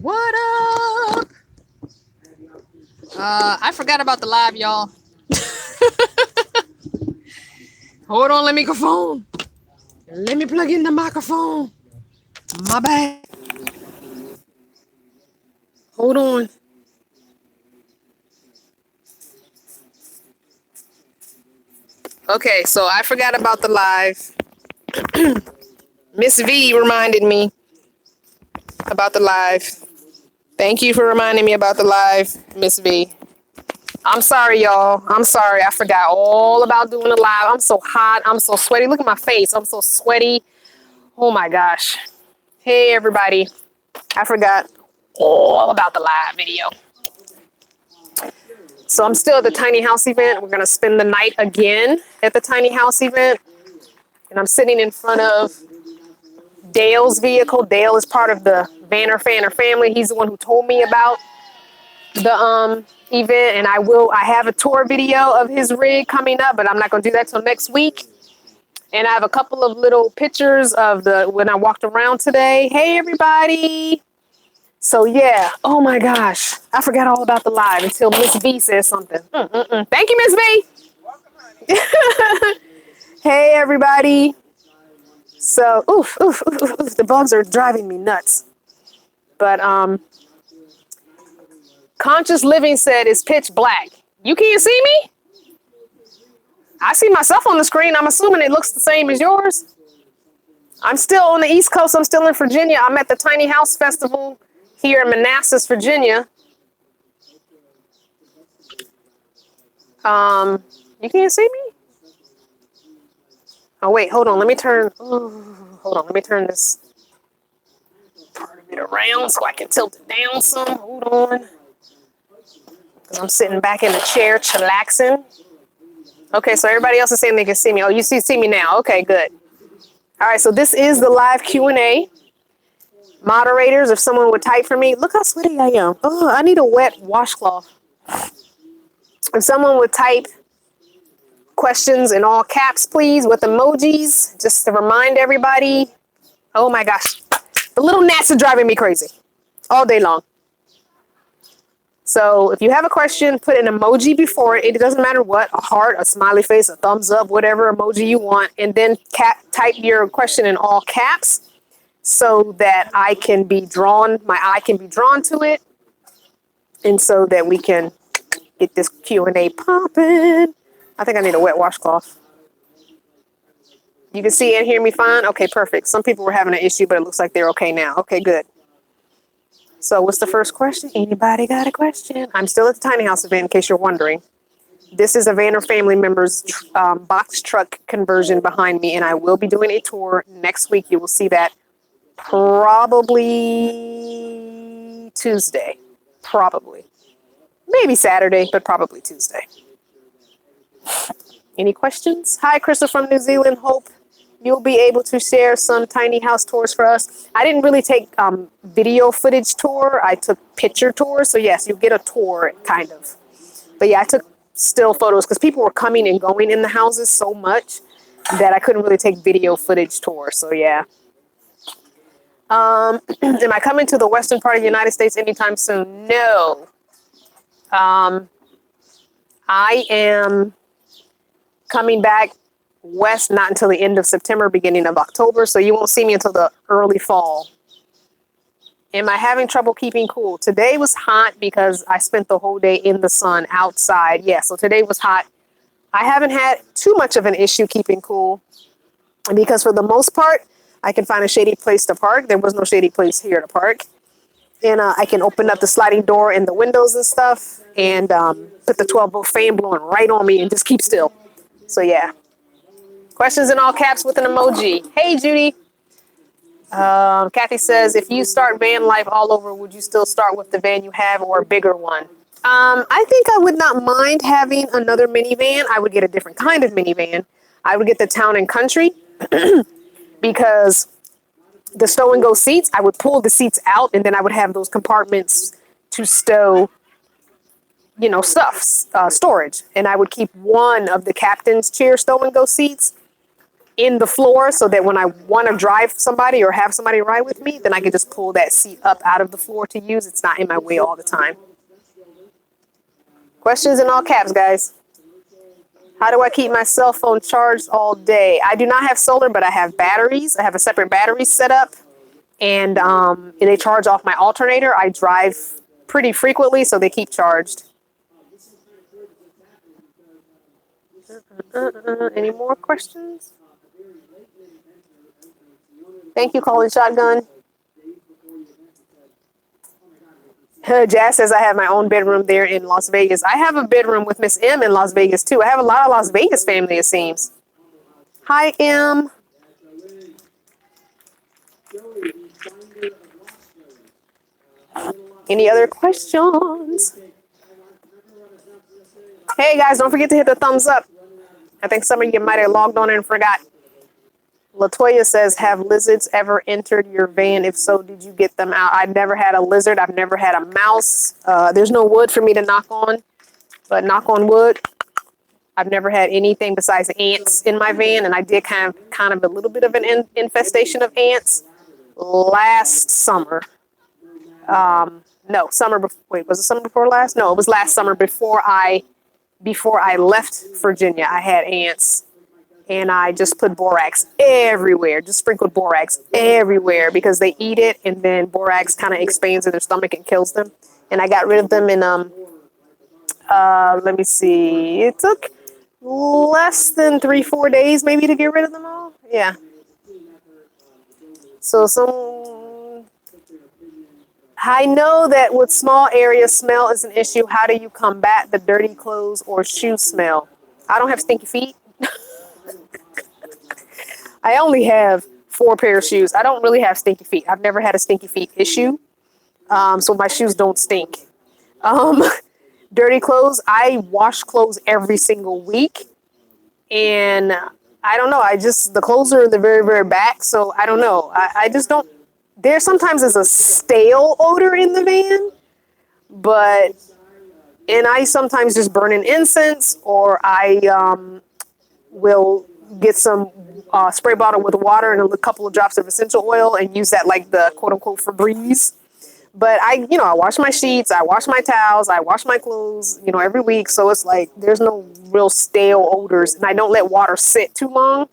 What up? I forgot about the live, y'all. Hold on, let me go phone. Let me plug in the microphone. My bad. Hold on. Okay, so I forgot about the live. Miss V reminded me about the live. Thank you for reminding me about the live, Miss V. I'm sorry, y'all. I'm sorry. I forgot all about doing the live. I'm so hot. I'm so sweaty. Look at my face. I'm so sweaty. Oh my gosh. Hey, everybody. I forgot all about the live video. So I'm still at the tiny house event. We're going to spend the night again at the tiny house event. And I'm sitting in front of Dale's vehicle. Dale is part of the Vanner Fanner family. He's the one who told me about the event, and I have a tour video of his rig coming up, but I'm not going to do that till next week. And I have a couple of little pictures of when I walked around today. Hey, everybody. So yeah, oh my gosh, I forgot all about the live until Miss V says something. Thank you, Miss V. Hey, everybody. So, the bugs are driving me nuts. But Conscious Living said it's pitch black. You can't see me? I see myself on the screen. I'm assuming it looks the same as yours. I'm still on the East Coast. I'm still in Virginia. I'm at the Tiny House Festival here in Manassas, Virginia. You can't see me? Oh, wait, hold on. Let me turn this part of it around so I can tilt it down some. Hold on. Because I'm sitting back in the chair, chillaxing. Okay, so everybody else is saying they can see me. Oh, you see me now. Okay, good. All right, so this is the live Q&A. Moderators, if someone would type for me. Look how sweaty I am. Oh, I need a wet washcloth. If someone would type questions in all caps, please, with emojis, just to remind everybody. Oh my gosh. The little gnats are driving me crazy all day long. So if you have a question, put an emoji before it. It doesn't matter what, a heart, a smiley face, a thumbs up, whatever emoji you want. And then type your question in all caps so that my eye can be drawn to it. And so that we can get this Q&A popping. I think I need a wet washcloth. You can see and hear me fine? Okay, perfect. Some people were having an issue, but it looks like they're okay now. Okay, good. So what's the first question? Anybody got a question? I'm still at the tiny house event, in case you're wondering. This is a Vanner family member's box truck conversion behind me, and I will be doing a tour next week. You will see that probably Tuesday. Probably. Maybe Saturday, but probably Tuesday. Any questions? Hi, Crystal from New Zealand. Hope you'll be able to share some tiny house tours for us. I didn't really take video footage tour. I took picture tours. So yes, you'll get a tour, kind of. But yeah, I took still photos because people were coming and going in the houses so much that I couldn't really take video footage tours. So yeah. Am I coming to the western part of the United States anytime soon? No. I am coming back west not until the end of September, beginning of October, so you won't see me until the early fall. Am I having trouble keeping cool? Today was hot because I spent the whole day in the sun outside. Yeah, so today was hot. I haven't had too much of an issue keeping cool because for the most part, I can find a shady place to park. There was no shady place here to park. And I can open up the sliding door and the windows and stuff and put the 12-volt fan blowing right on me and just keep still. So yeah. Questions in all caps with an emoji. Hey, Judy. Kathy says, if you start van life all over, would you still start with the van you have or a bigger one? I think I would not mind having another minivan. I would get a different kind of minivan. I would get the town and country because the stow and go seats, I would pull the seats out and then I would have those compartments to stow, storage. And I would keep one of the captain's chair stow and go seats in the floor so that when I want to drive somebody or have somebody ride with me, then I can just pull that seat up out of the floor to use. It's not in my way all the time. Questions in all caps, guys. How do I keep my cell phone charged all day? I do not have solar, but I have batteries. I have a separate battery set up, and they charge off my alternator. I drive pretty frequently, so they keep charged. Any more questions? Thank you, Calling Shotgun. Jazz says I have my own bedroom there in Las Vegas. I have a bedroom with Miss M in Las Vegas, too. I have a lot of Las Vegas family, it seems. Hi, M. Any other questions? Hey, guys, don't forget to hit the thumbs up. I think some of you might have logged on and forgot. Latoya says, have lizards ever entered your van? If so, did you get them out? I've never had a lizard. I've never had a mouse. There's no wood for me to knock on, but knock on wood. I've never had anything besides ants in my van, and I did kind of a little bit of an infestation of ants last summer. No, summer before. Wait, was it summer before last? No, it was last summer before I left Virginia. I had ants. And I just put borax everywhere, just sprinkled borax everywhere because they eat it and then borax kind of expands in their stomach and kills them. And I got rid of them in, let me see, it took less than 3-4 days maybe to get rid of them all. Yeah. So I know that with small areas, smell is an issue. How do you combat the dirty clothes or shoe smell? I don't have stinky feet. I only have 4 pair of shoes. I don't really have stinky feet. I've never had a stinky feet issue. So my shoes don't stink. Dirty clothes. I wash clothes every single week. And I don't know. The clothes are in the very, very back. So I don't know. I just don't. There sometimes is a stale odor in the van. And I sometimes just burn an incense or I will get some spray bottle with water and a couple of drops of essential oil and use that like the quote unquote Febreze. But I wash my sheets, I wash my towels, I wash my clothes, every week. So it's like there's no real stale odors, and I don't let water sit too long.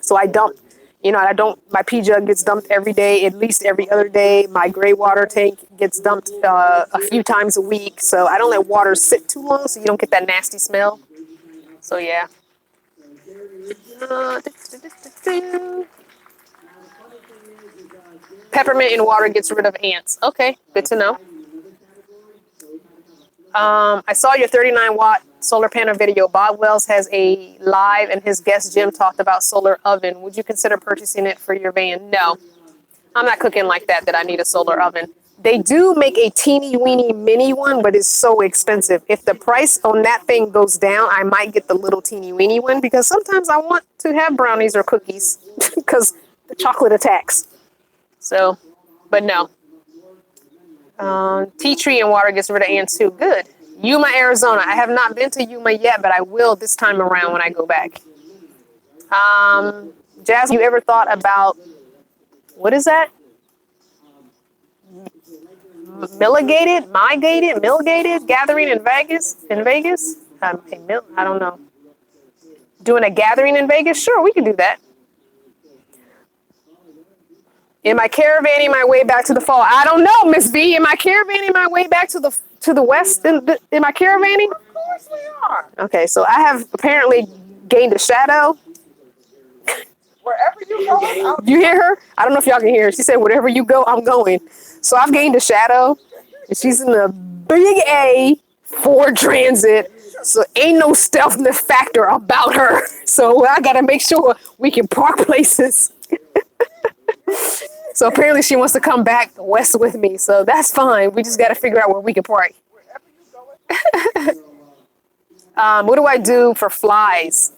So I dump, my pee jug gets dumped every day, at least every other day. My gray water tank gets dumped a few times a week. So I don't let water sit too long so you don't get that nasty smell. So yeah. Peppermint in water gets rid of ants. Okay, good to know. I saw your 39-watt solar panel video. Bob Wells has a live, and his guest Jim talked about solar oven. Would you consider purchasing it for your van? No, I'm not cooking like that I need a solar oven. They do make a teeny weeny mini one, but it's so expensive. If the price on that thing goes down, I might get the little teeny weeny one because sometimes I want to have brownies or cookies because the chocolate attacks. So, but no. Tea tree and water gets rid of ants too. Good. Yuma, Arizona. I have not been to Yuma yet, but I will this time around when I go back. Jasper, you ever thought about, what is that? Milligated gathering in Vegas? I don't know. Doing a gathering in Vegas? Sure, we can do that. Am I caravanning my way back to the fall? I don't know, Miss V. Am I caravanning my way back to the west? Am I caravanning? Of course we are. Okay, so I have apparently gained a shadow. Wherever you go, You hear her? I don't know if y'all can hear her. She said, wherever you go, I'm going. So I've gained a shadow. And she's in the big A Ford Transit. So ain't no stealthness factor about her. So I got to make sure we can park places. So apparently she wants to come back west with me. So that's fine. We just got to figure out where we can park. wherever you go. What do I do for flies?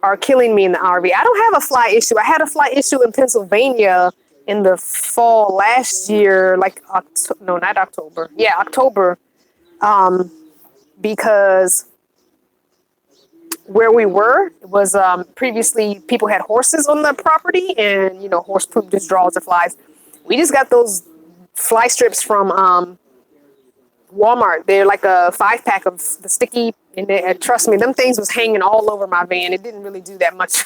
Are killing me in the RV. I don't have a fly issue. I had a fly issue in Pennsylvania in the fall last year, like not October. Yeah, October. Because where we were was previously people had horses on the property, and horse poop just draws the flies. We just got those fly strips from Walmart. They're like a 5-pack of the sticky, and trust me, them things was hanging all over my van. It didn't really do that much.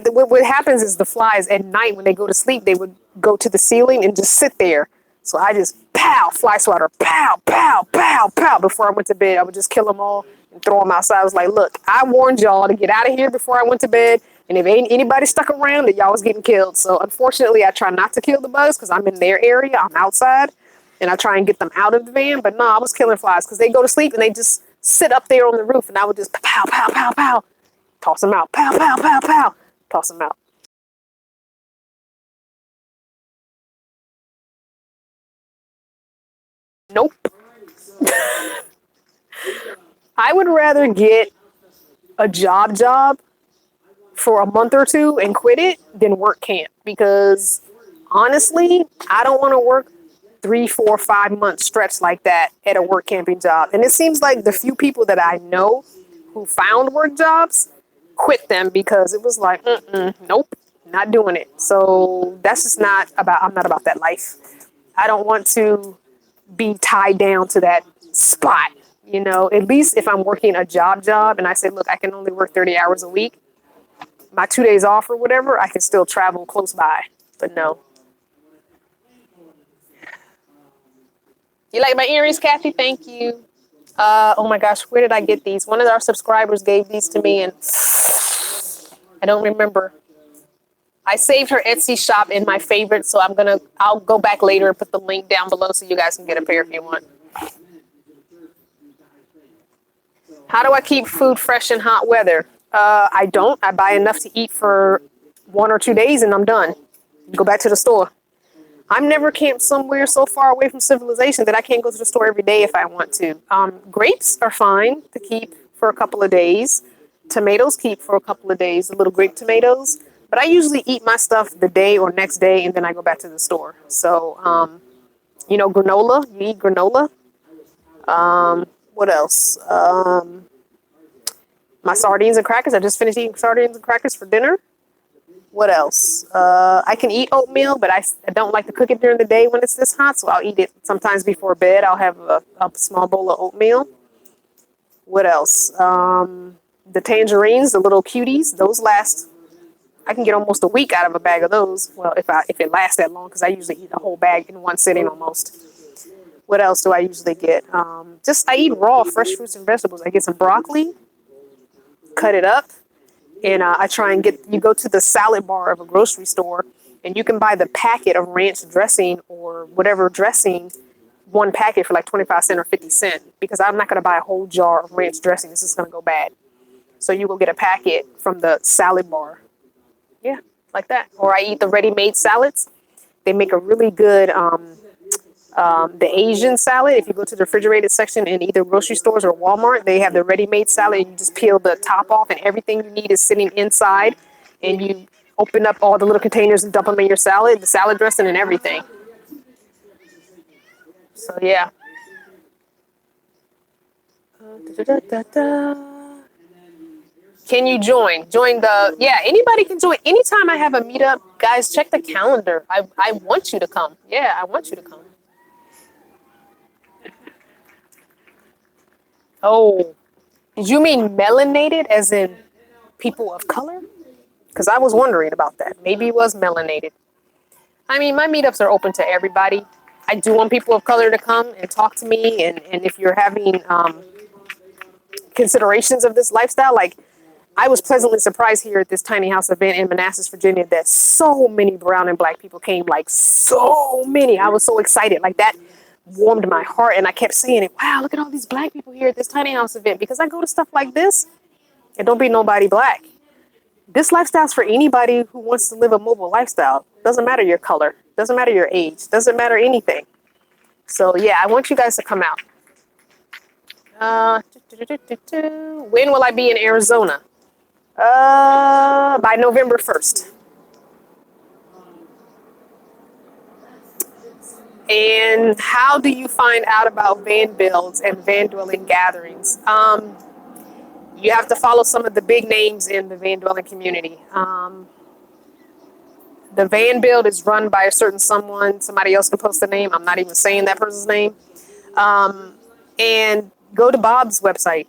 What happens is the flies at night when they go to sleep, they would go to the ceiling and just sit there. So I just pow, fly swatter, pow, pow, pow, pow. Before I went to bed, I would just kill them all and throw them outside. I was like, look, I warned y'all to get out of here before I went to bed. And if ain't anybody stuck around, that y'all was getting killed. So unfortunately, I try not to kill the bugs because I'm in their area. I'm outside. And I try and get them out of the van. But no, I was killing flies because they go to sleep and they just sit up there on the roof. And I would just pow, pow, pow, pow, toss them out. Pow, pow, pow, pow, toss them out. Nope. I would rather get a job for a month or two and quit it than work camp because honestly, I don't want to work 3, 4, 5 month stretch like that at a work camping job. And it seems like the few people that I know who found work jobs quit them because it was like, nope, not doing it. So that's just I'm not about that life. I don't want to be tied down to that spot. At least if I'm working a job and I say, look, I can only work 30 hours a week, my 2 days off or whatever, I can still travel close by. But no. You like my earrings, Kathy? Thank you. Oh my gosh, where did I get these? One of our subscribers gave these to me and I don't remember. I saved her Etsy shop in my favorites, so I'll go back later and put the link down below so you guys can get a pair if you want. How do I keep food fresh in hot weather? I don't. I buy enough to eat for 1 or 2 days and I'm done. Go back to the store. I'm never camped somewhere so far away from civilization that I can't go to the store every day if I want to. Grapes are fine to keep for a couple of days. Tomatoes keep for a couple of days, the little grape tomatoes. But I usually eat my stuff the day or next day and then I go back to the store. So, granola. You eat granola. What else? My sardines and crackers. I just finished eating sardines and crackers for dinner. What else? I can eat oatmeal, but I don't like to cook it during the day when it's this hot, so I'll eat it sometimes before bed. I'll have a small bowl of oatmeal. What else? The tangerines, the little cuties, those last. I can get almost a week out of a bag of those. Well, if it lasts that long, because I usually eat a whole bag in one sitting almost. What else do I usually get? I eat raw, fresh fruits and vegetables. I get some broccoli, cut it up. And I try and you go to the salad bar of a grocery store and you can buy the packet of ranch dressing or whatever dressing, one packet for like 25 cents or 50 cents, because I'm not going to buy a whole jar of ranch dressing. This is going to go bad. So you will get a packet from the salad bar. Yeah, like that. Or I eat the ready-made salads. They make a really good the Asian salad. If you go to the refrigerated section in either grocery stores or Walmart, they have the ready-made salad. And you just peel the top off and everything you need is sitting inside. And you open up all the little containers and dump them in your salad, the salad dressing and everything. So yeah. Can you join? Anybody can join. Anytime I have a meetup, guys, check the calendar. I want you to come. Yeah, I want you to come. Oh, did you mean melanated as in people of color? Because I was wondering about that. Maybe it was melanated. I mean, my meetups are open to everybody. I do want people of color to come and talk to me. And if you're having considerations of this lifestyle, like I was pleasantly surprised here at this tiny house event in Manassas, Virginia, that so many brown and black people came, like so many. I was so excited. Like that warmed my heart. And I kept saying it, wow, look at all these black people here at this tiny house event, because I go to stuff like this and don't be nobody black. This lifestyle's for anybody who wants to live a mobile lifestyle. Doesn't matter your color, doesn't matter your age, doesn't matter anything. So yeah, I want you guys to come out. When will I be in Arizona? By November 1st. And how do you find out about van builds and van dwelling gatherings? You have to follow some of the big names in the van dwelling community. The van build is run by a certain someone. Somebody else can post the name. I'm not even saying that person's name. And go to Bob's website.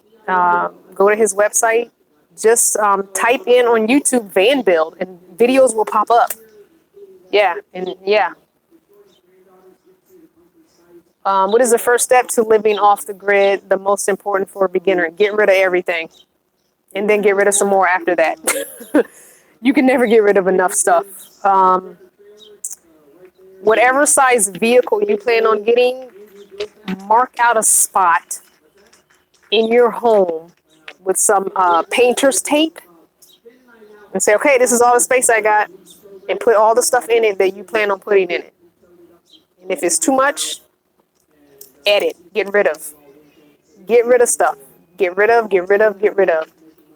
Go to his website. Just type in on YouTube van build, and videos will pop up. Yeah, and yeah. What is the first step to living off the grid? The most important for a beginner: get rid of everything, and then get rid of some more after that. You can never get rid of enough stuff. Whatever size vehicle you plan on getting, mark out a spot in your home with some painter's tape and say, okay, this is all the space I got, and put all the stuff in it that you plan on putting in it. And if it's too much, edit, get rid of. Get rid of stuff. Get rid of, get rid of, get rid of.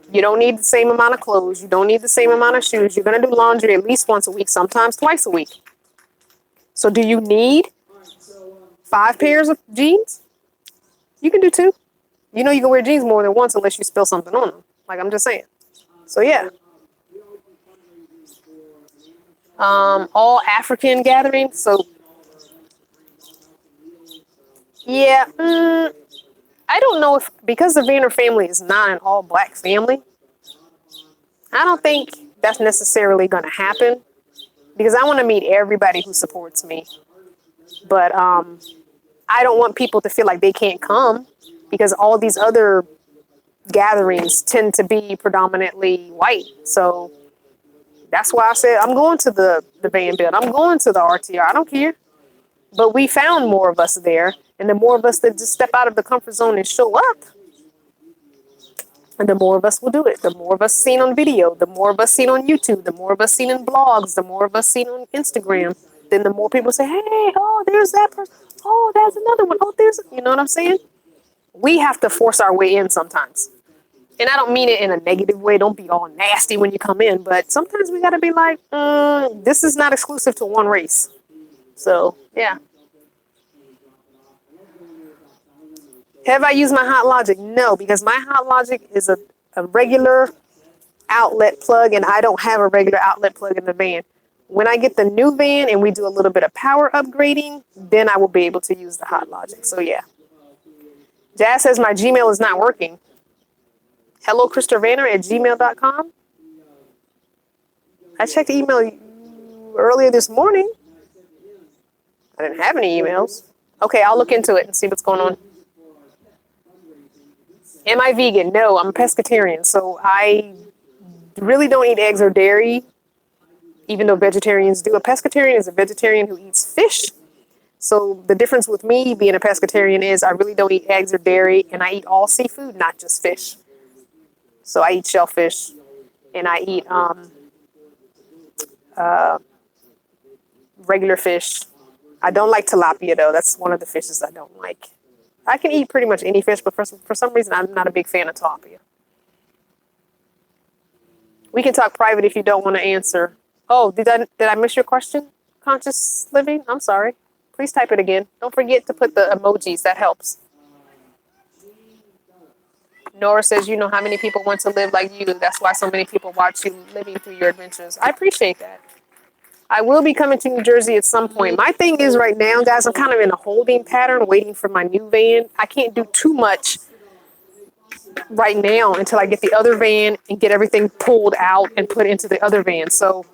You don't need the same amount of clothes. You don't need the same amount of shoes. You're going to do laundry at least once a week, sometimes twice a week. So do you need 5 pairs of jeans? You can do 2. You know you can wear jeans more than once unless you spill something on them. Like, I'm just saying. So yeah. All African gatherings. So yeah, I don't know if, because the Vayner family is not an all black family, I don't think that's necessarily going to happen, because I want to meet everybody who supports me. But I don't want people to feel like they can't come, because all these other gatherings tend to be predominantly white. So that's why I said I'm going to the van build. I'm going to the RTR. I don't care. But we found more of us there. And the more of us that just step out of the comfort zone and show up, and the more of us will do it. The more of us seen on video, the more of us seen on YouTube, the more of us seen in blogs, the more of us seen on Instagram, then the more people say, hey, oh, there's that person. Oh, there's another one. Oh, you know what I'm saying? We have to force our way in sometimes. And I don't mean it in a negative way. Don't be all nasty when you come in. But sometimes we got to be like, this is not exclusive to one race. So, yeah. Have I used my Hot Logic? No, because my Hot Logic is a regular outlet plug, and I don't have a regular outlet plug in the van. When I get the new van and we do a little bit of power upgrading, then I will be able to use the Hot Logic. So, yeah. Jazz says my Gmail is not working. Hello, christophervanner@gmail.com. I checked email earlier this morning. I didn't have any emails. Okay, I'll look into it and see what's going on. Am I vegan? No, I'm a pescatarian. So I really don't eat eggs or dairy, even though vegetarians do. A pescatarian is a vegetarian who eats fish. So the difference with me being a pescatarian is I really don't eat eggs or dairy, and I eat all seafood, not just fish. So I eat shellfish, and I eat regular fish. I don't like tilapia, though. That's one of the fishes I don't like. I can eat pretty much any fish, but for some reason, I'm not a big fan of tilapia. We can talk private if you don't want to answer. Oh, did I miss your question? Conscious living? I'm sorry. Please type it again. Don't forget to put the emojis. That helps. Nora says, you know how many people want to live like you. That's why so many people watch you living through your adventures. I appreciate that. I will be coming to New Jersey at some point. My thing is right now, guys, I'm kind of in a holding pattern, waiting for my new van. I can't do too much right now until I get the other van and get everything pulled out and put into the other van. So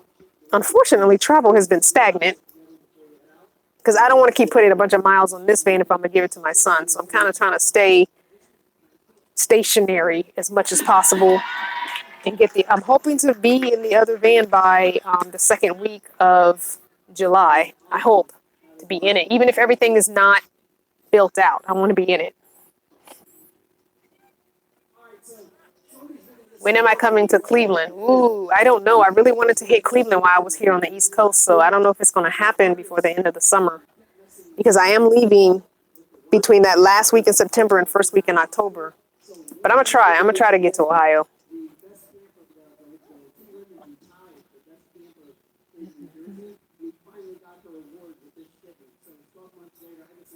unfortunately, travel has been stagnant because I don't want to keep putting a bunch of miles on this van if I'm going to give it to my son. So I'm kind of trying to stay stationary as much as possible and I'm hoping to be in the other van by the second week of July. I hope to be in it, even if everything is not built out. I want to be in it. When am I coming to Cleveland? Ooh, I don't know. I really wanted to hit Cleveland while I was here on the East Coast, so I don't know if it's going to happen before the end of the summer, because I am leaving between that last week in September and first week in October. But I'm going to try. I'm going to try to get to Ohio.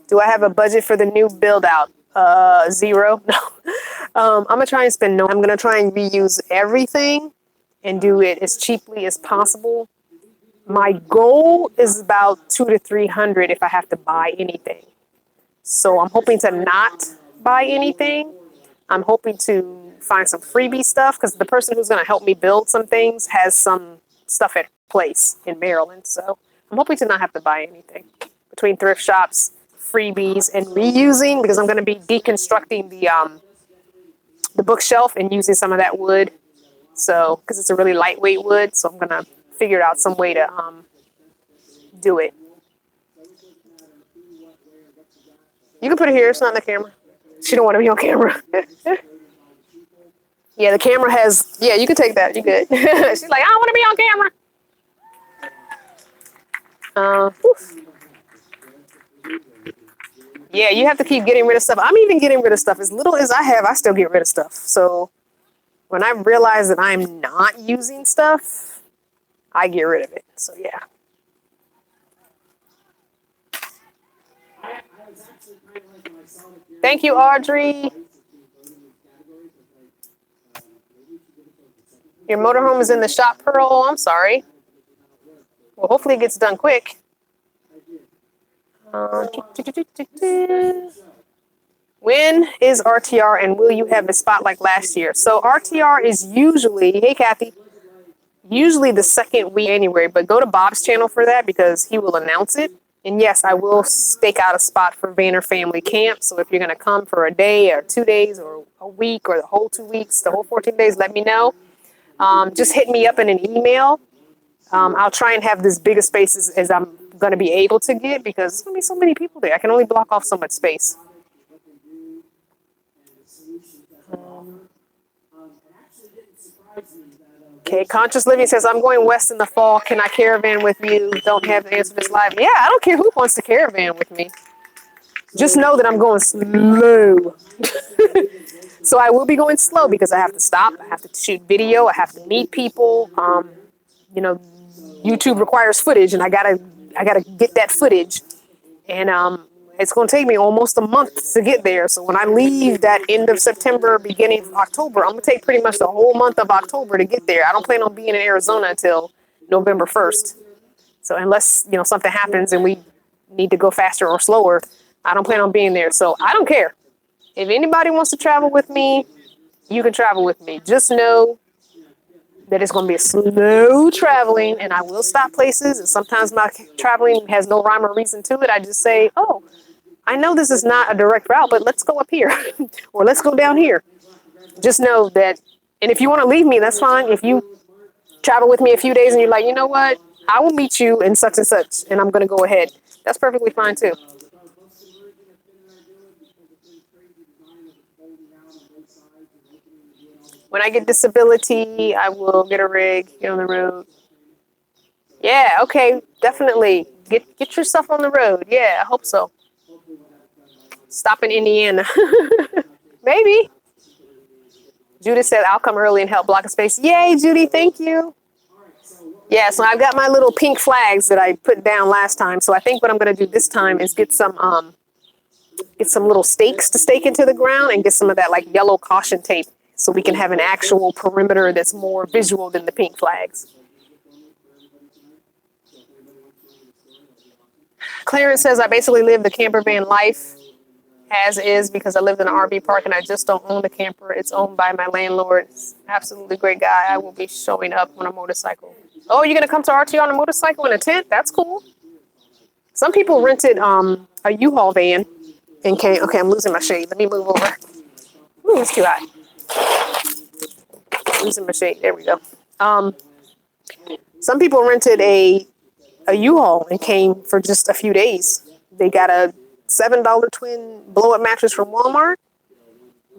Do I have a budget for the new build out? 0. No. I'm gonna try and spend no. I'm gonna try and reuse everything and do it as cheaply as possible. My goal is about 200 to 300 if I have to buy anything. So I'm hoping to not buy anything. I'm hoping to find some freebie stuff because the person who's going to help me build some things has some stuff at place in Maryland. So I'm hoping to not have to buy anything between thrift shops, freebies, and reusing because I'm going to be deconstructing the bookshelf and using some of that wood. So because it's a really lightweight wood, so I'm going to figure out some way to do it. You can put it here. It's not on the camera. She don't want to be on camera. Yeah, the camera has. Yeah, you can take that. You good? She's like, I don't want to be on camera. Yeah, you have to keep getting rid of stuff. I'm even getting rid of stuff. As little as I have, I still get rid of stuff. So when I realize that I'm not using stuff, I get rid of it. So yeah. Thank you, Audrey. Your motorhome is in the shop, Pearl. I'm sorry. Well, hopefully it gets done quick. When is RTR and will you have a spot like last year? So RTR is usually, hey Kathy, usually the second week of January, but go to Bob's channel for that because he will announce it. And yes, I will stake out a spot for Vanner Family Camp. So if you're going to come for a day or 2 days or a week or the whole 2 weeks, the whole 14 days, let me know. Just hit me up in an email. I'll try and have as big a space as I'm going to be able to get because there's going to be so many people there. I can only block off so much space. Okay, Conscious Living says, I'm going west in the fall. Can I caravan with you? Don't have to answer this live. Yeah, I don't care who wants to caravan with me. Just know that I'm going slow. So I will be going slow because I have to stop. I have to shoot video. I have to meet people. You know, YouTube requires footage, and I gotta get that footage. And it's going to take me almost a month to get there. So when I leave that end of September, beginning of October, I'm going to take pretty much the whole month of October to get there. I don't plan on being in Arizona until November 1st. So unless, something happens and we need to go faster or slower, I don't plan on being there. So I don't care. If anybody wants to travel with me, you can travel with me. Just know that it's going to be a slow traveling and I will stop places. And sometimes my traveling has no rhyme or reason to it. I just say, oh, I know this is not a direct route, but let's go up here or let's go down here. Just know that, and if you want to leave me, that's fine. If you travel with me a few days and you're like, you know what, I will meet you in such and such, and I'm going to go ahead. That's perfectly fine too. When I get disability, I will get a rig, get on the road. Yeah, okay, definitely. Get yourself on the road. Yeah, I hope so. Stop in Indiana. Maybe. Judith said, I'll come early and help block a space. Yay, Judy, thank you. Yeah, so I've got my little pink flags that I put down last time. So I think what I'm going to do this time is get some little stakes to stake into the ground and get some of that like yellow caution tape so we can have an actual perimeter that's more visual than the pink flags. Clarence says, I basically live the camper van life as is because I live in an RV park and I just don't own the camper. It's owned by my landlord. Absolutely great guy. I will be showing up on a motorcycle. Oh, you're going to come to RT on a motorcycle in a tent? That's cool. Some people rented a U-Haul van and came. Okay, I'm losing my shade. Let me move over. Ooh, it's too hot. Losing my shade. There we go. Some people rented a U-Haul and came for just a few days. They got a $7 twin blow-up mattress from Walmart.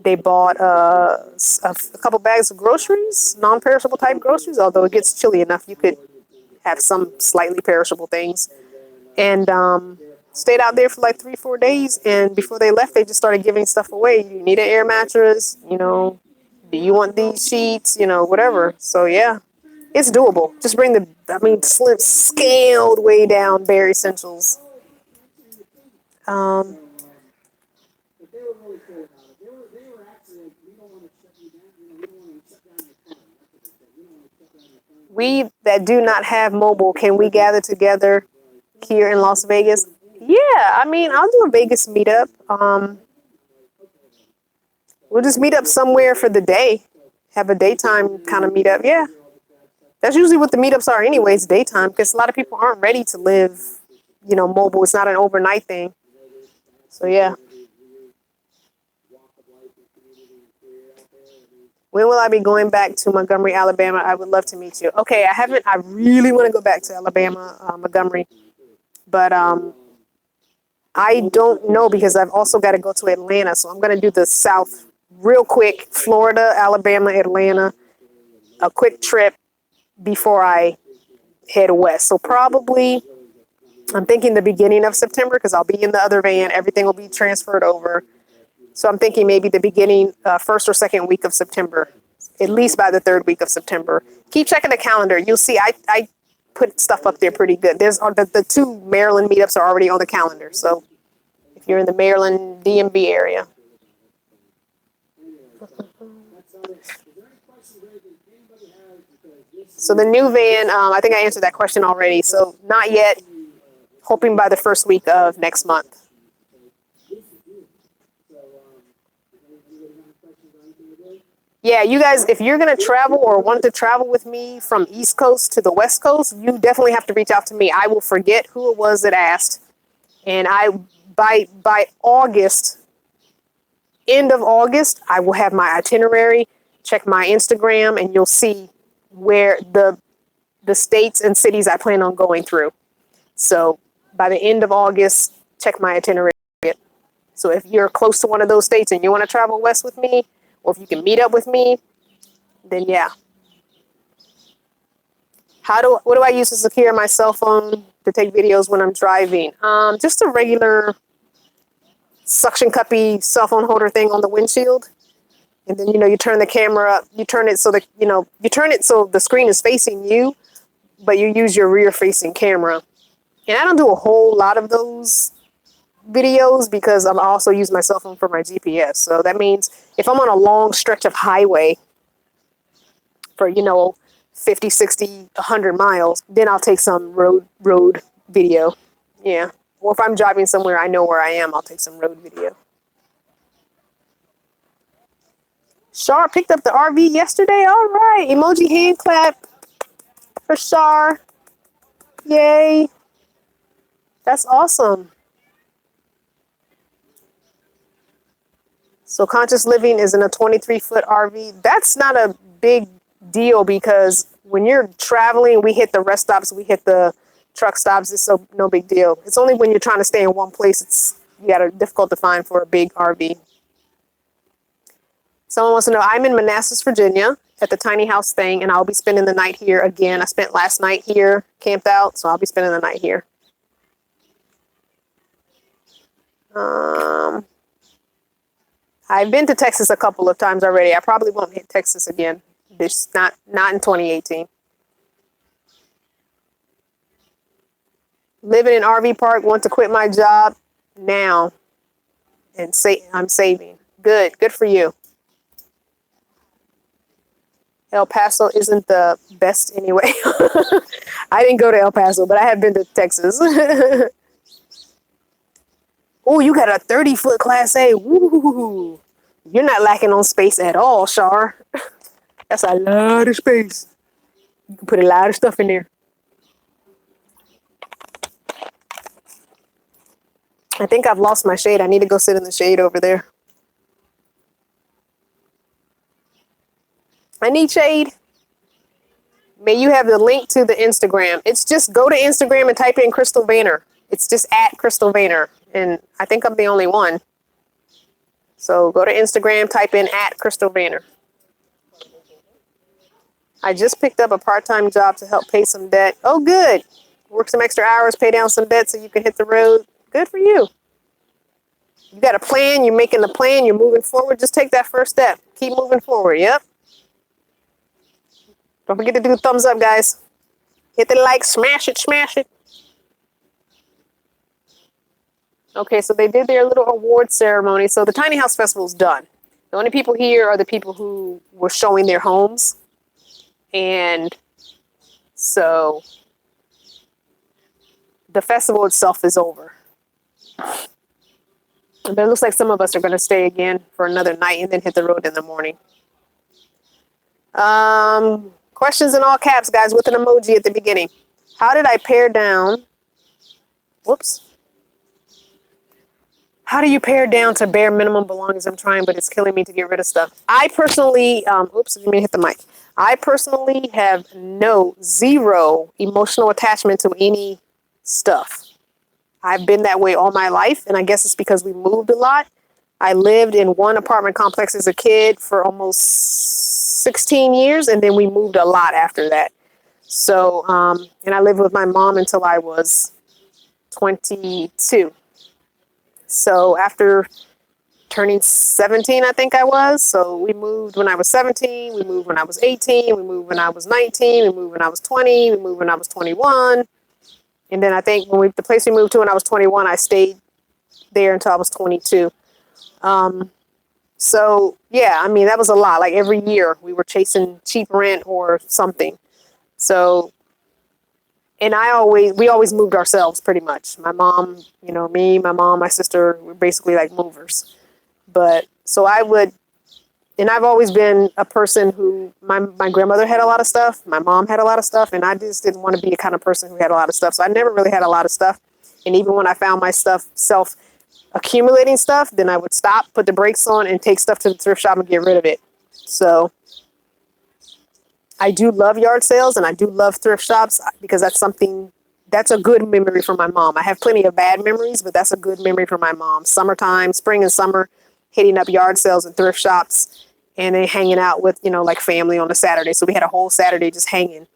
They bought a couple bags of groceries, non-perishable type groceries, although it gets chilly enough you could have some slightly perishable things. And stayed out there for like 3-4 days. And before they left, they just started giving stuff away. You need an air mattress, do you want these sheets, whatever. So yeah, it's doable. Just bring slim, scaled way down bare essentials. We that do not have mobile, can we gather together here in Las Vegas? Yeah, I mean, I'll do a Vegas meetup. We'll just meet up somewhere for the day. Have a daytime kind of meetup. Yeah. That's usually what the meetups are anyways, daytime, because a lot of people aren't ready to live, mobile. It's not an overnight thing. So yeah. When will I be going back to Montgomery, Alabama? I would love to meet you. Okay, I really want to go back to Alabama, Montgomery, but I don't know because I've also got to go to Atlanta. So I'm going to do the South real quick, Florida, Alabama, Atlanta, a quick trip before I head west. So probably I'm thinking the beginning of September because I'll be in the other van. Everything will be transferred over. So I'm thinking maybe the beginning, first or second week of September, at least by the third week of September. Keep checking the calendar. You'll see I put stuff up there pretty good. There's the two Maryland meetups are already on the calendar. So if you're in the Maryland DMV area. So the new van, I think I answered that question already. So not yet. Hoping by the first week of next month. Yeah, you guys, if you're going to travel or want to travel with me from East Coast to the West Coast, you definitely have to reach out to me. I will forget who it was that asked. And by August, end of August, I will have my itinerary. Check my Instagram and you'll see where the states and cities I plan on going through. So by the end of August, check my itinerary. So if you're close to one of those states and you want to travel west with me, or if you can meet up with me, then yeah. What do I use to secure my cell phone to take videos when I'm driving? Just a regular suction cuppy cell phone holder thing on the windshield. And then, you turn the camera up, you turn it so that, you turn it so the screen is facing you, but you use your rear facing camera. And I don't do a whole lot of those videos because I'm also use my cell phone for my GPS. So that means if I'm on a long stretch of highway for, 50, 60, 100 miles, then I'll take some road video. Yeah. Or if I'm driving somewhere I know where I am, I'll take some road video. Shar picked up the RV yesterday. All right. Emoji hand clap for Shar. Yay. That's awesome. So Conscious Living is in a 23-foot RV. That's not a big deal because when you're traveling, we hit the rest stops, we hit the truck stops. It's no big deal. It's only when you're trying to stay in one place, you got difficult to find for a big RV. Someone wants to know, I'm in Manassas, Virginia at the tiny house thing, and I'll be spending the night here again. I spent last night here, camped out, so I'll be spending the night here. I've been to Texas a couple of times already. I probably won't hit Texas again. This not in 2018. Living in RV park, want to quit my job now and say I'm saving. Good for you. El Paso isn't the best anyway. I didn't go to El Paso, but I have been to Texas. Oh, you got a 30-foot Class A. Woo! You're not lacking on space at all, Shar. That's a lot of space. You can put a lot of stuff in there. I think I've lost my shade. I need to go sit in the shade over there. I need shade. May you have the link to the Instagram. It's just go to Instagram and type in Crystal Vayner. It's just at Crystal Vayner. And I think I'm the only one. So go to Instagram, type in at Crystal Vayner. I just picked up a part-time job to help pay some debt. Oh, good. Work some extra hours, pay down some debt so you can hit the road. Good for you. You got a plan. You're making the plan. You're moving forward. Just take that first step. Keep moving forward. Yep. Don't forget to do a thumbs up, guys. Hit the like. Smash it. Smash it. Okay, so they did their little award ceremony. So the tiny house festival's done. The only people here are the people who were showing their homes. And so the festival itself is over. But it looks like some of us are going to stay again for another night and then hit the road in the morning. Questions in all caps, guys, with an emoji at the beginning. How did I pare down? Whoops. How do you pare down to bare minimum belongings? I'm trying, but it's killing me to get rid of stuff. I personally, oops, let me hit the mic. I personally have zero emotional attachment to any stuff. I've been that way all my life, and I guess it's because we moved a lot. I lived in one apartment complex as a kid for almost 16 years, and then we moved a lot after that. So, and I lived with my mom until I was 22. So after turning 17, I think I was. So we moved when I was 17, we moved when I was 18, we moved when I was 19, we moved when I was 20, we moved when I was 21. And then I think the place we moved to when I was 21, I stayed there until I was 22. So yeah, I mean, that was a lot. Like every year we were chasing cheap rent or something. So, and we always moved ourselves pretty much. My mom, me, my mom, my sister, we're basically like movers. But so and I've always been a person who, my grandmother had a lot of stuff. My mom had a lot of stuff. And I just didn't want to be a kind of person who had a lot of stuff. So I never really had a lot of stuff. And even when I found my self accumulating stuff, then I would stop, put the brakes on, and take stuff to the thrift shop and get rid of it. So I do love yard sales and I do love thrift shops because that's a good memory for my mom. I have plenty of bad memories, but that's a good memory for my mom. Summertime, spring and summer, hitting up yard sales and thrift shops and then hanging out with, like family on a Saturday. So we had a whole Saturday just hanging.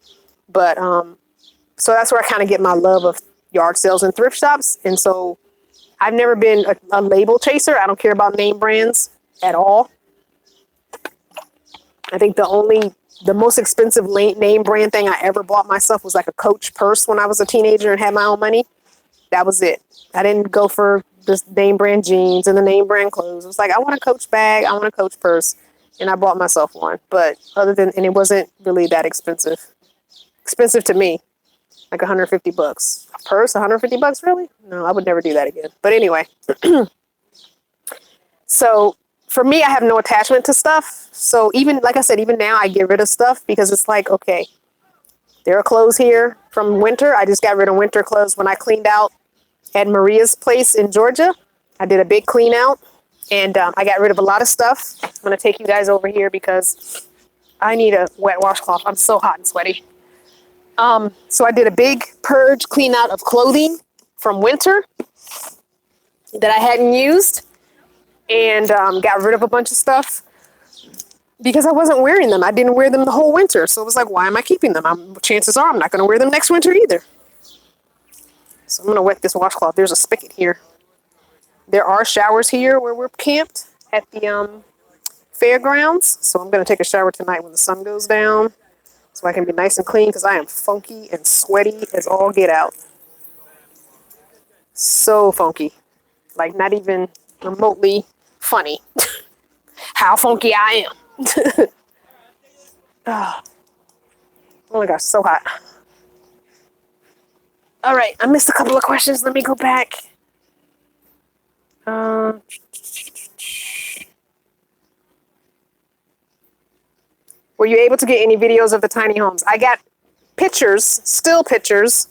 But so that's where I kind of get my love of yard sales and thrift shops. And so I've never been a label chaser. I don't care about name brands at all. I think the most expensive name brand thing I ever bought myself was like a Coach purse when I was a teenager and had my own money. That was it. I didn't go for the name brand jeans and the name brand clothes. It was like, I want a Coach bag. I want a Coach purse. And I bought myself one. But and it wasn't really that expensive. Expensive to me. Like $150. A purse, $150, really? No, I would never do that again. But anyway. So for me, I have no attachment to stuff. So even, like I said, even now I get rid of stuff because it's like, okay, there are clothes here from winter. I just got rid of winter clothes when I cleaned out at Maria's place in Georgia. I did a big clean out and I got rid of a lot of stuff. I'm going to take you guys over here because I need a wet washcloth. I'm so hot and sweaty. So I did a big purge clean out of clothing from winter that I hadn't used and got rid of a bunch of stuff because I wasn't wearing them. I didn't wear them the whole winter. So it was like, why am I keeping them? Chances are I'm not going to wear them next winter either. So I'm going to wet this washcloth. There's a spigot here. There are showers here where we're camped at the fairgrounds. So I'm going to take a shower tonight when the sun goes down so I can be nice and clean because I am funky and sweaty as all get out. So funky. Like not even remotely funny. How funky I am. Oh my gosh, so hot. All right, I missed a couple of questions. Let me go back. Were you able to get any videos of the tiny homes? I got pictures, still pictures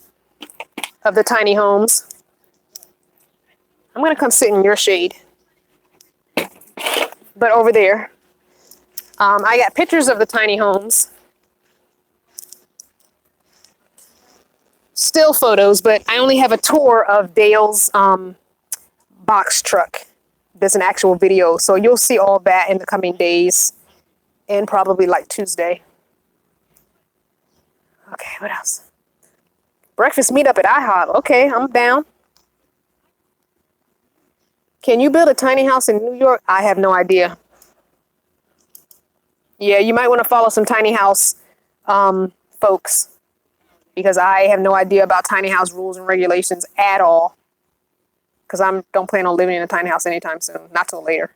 of the tiny homes. I'm going to come sit in your shade. But over there, I got pictures of the tiny homes. Still photos, but I only have a tour of Dale's box truck. There's an actual video. So you'll see all that in the coming days and probably like Tuesday. Okay, what else? Breakfast meetup at IHOP. Okay, I'm down. Can you build a tiny house in New York? I have no idea. Yeah, you might want to follow some tiny house folks because I have no idea about tiny house rules and regulations at all. because I don't plan on living in a tiny house anytime soon. Not till later.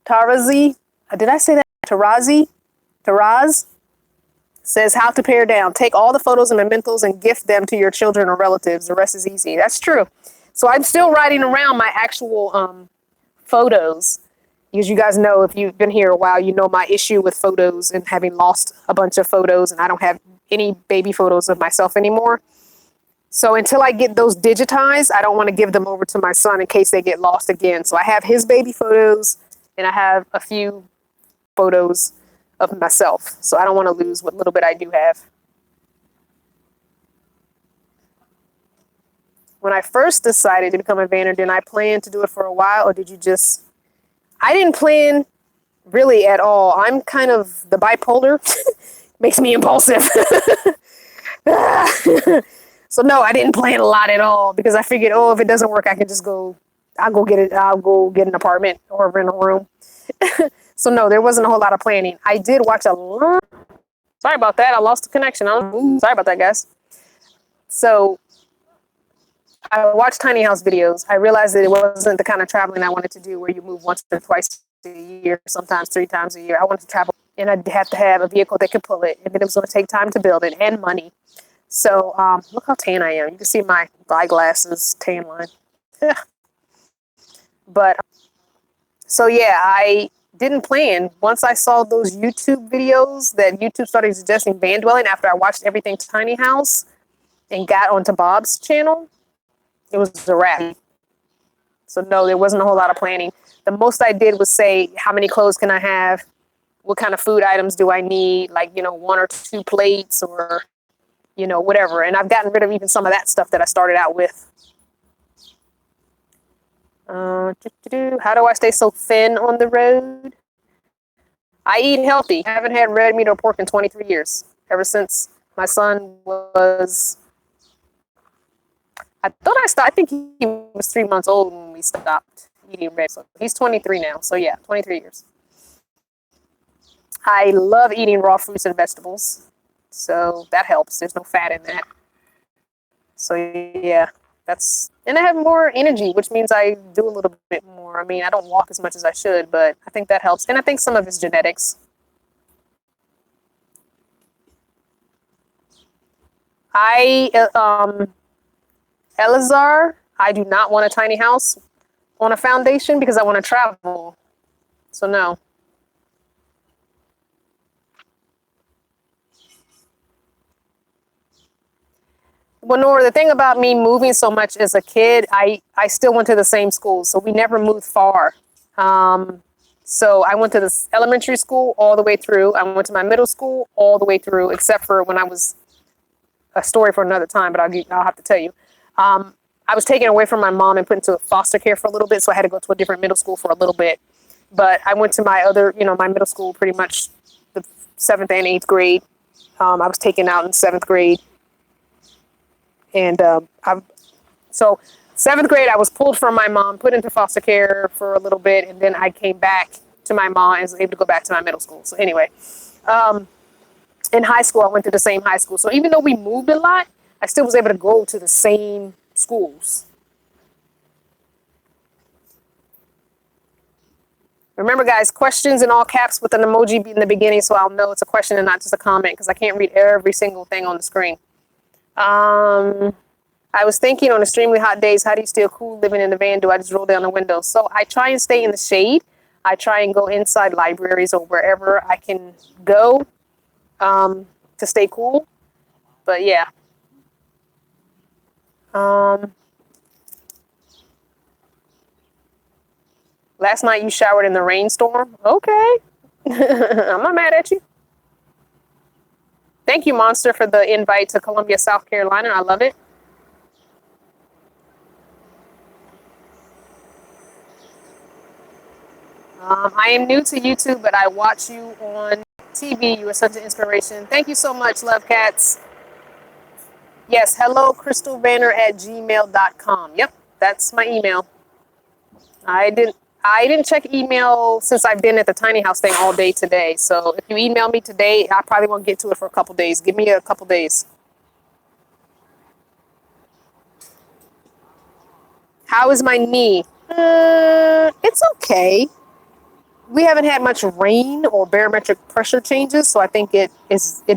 Tarazi, did I say that? Taraz says how to pare down. Take all the photos and mementos and gift them to your children or relatives. The rest is easy. That's true. So I'm still writing around my actual photos. Because you guys know, if you've been here a while, you know my issue with photos and having lost a bunch of photos, and I don't have any baby photos of myself anymore. So until I get those digitized, I don't want to give them over to my son in case they get lost again. So I have his baby photos and I have a few photos of myself. So I don't want to lose what little bit I do have. When I first decided to become a vanner, did I plan to do it for a while, or did you just... I didn't plan really at all. I'm kind of the bipolar. Makes me impulsive. So no, I didn't plan a lot at all because I figured, oh, if it doesn't work, I can just go, I'll go get it. I'll go get an apartment or rent a room. So no, there wasn't a whole lot of planning. I did watch a lot. Sorry about that. I lost the connection. Sorry about that, guys. So I watched tiny house videos. I realized that it wasn't the kind of traveling I wanted to do where you move once or twice a year, sometimes 3 times a year. I wanted to travel and I'd have to have a vehicle that could pull it, and then it was going to take time to build it and money. So look how tan I am. You can see my eyeglasses tan line. But so yeah, I didn't plan. Once I saw those YouTube videos that YouTube started suggesting van dwelling after I watched everything tiny house and got onto Bob's channel, it was a wrap. So no, there wasn't a whole lot of planning. The most I did was say, how many clothes can I have? What kind of food items do I need? Like, 1 or 2 plates or, whatever. And I've gotten rid of even some of that stuff that I started out with. How do I stay so thin on the road? I eat healthy. I haven't had red meat or pork in 23 years. Ever since my son was... I think he was 3 months old when we stopped eating red. So he's 23 now. So yeah, 23 years. I love eating raw fruits and vegetables. So that helps. There's no fat in that. So yeah, and I have more energy, which means I do a little bit more. I mean, I don't walk as much as I should, but I think that helps. And I think some of it's genetics. Elazar, I do not want a tiny house on a foundation because I want to travel. So no. Well, Nora, the thing about me moving so much as a kid, I still went to the same school. So we never moved far. So I went to the elementary school all the way through. I went to my middle school all the way through, except for when I was... a story for another time, but I'll have to tell you. I was taken away from my mom and put into foster care for a little bit, so I had to go to a different middle school for a little bit. But I went to my my middle school pretty much the 7th and 8th grade. I was taken out in 7th grade. And so 7th grade, I was pulled from my mom, put into foster care for a little bit, and then I came back to my mom and was able to go back to my middle school. So anyway, in high school, I went to the same high school. So even though we moved a lot, I still was able to go to the same schools. Remember, guys, questions in all caps with an emoji in the beginning, so I'll know it's a question and not just a comment, because I can't read every single thing on the screen. I was thinking on extremely hot days, how do you stay cool living in the van? Do I just roll down the window? So I try and stay in the shade. I try and go inside libraries or wherever I can go to stay cool. But yeah. Last night you showered in the rainstorm. Okay. I'm not mad at you. Thank you, Monster, for the invite to Columbia, South Carolina. I love it. I am new to YouTube, but I watch you on TV. You are such an inspiration. Thank you so much, Love Cats. Yes, hello, crystalbanner@gmail.com. Yep, that's my email. I I didn't check email since I've been at the tiny house thing all day today. So if you email me today, I probably won't get to it for a couple days. Give me a couple days. How is my knee? It's okay. We haven't had much rain or barometric pressure changes, so I think it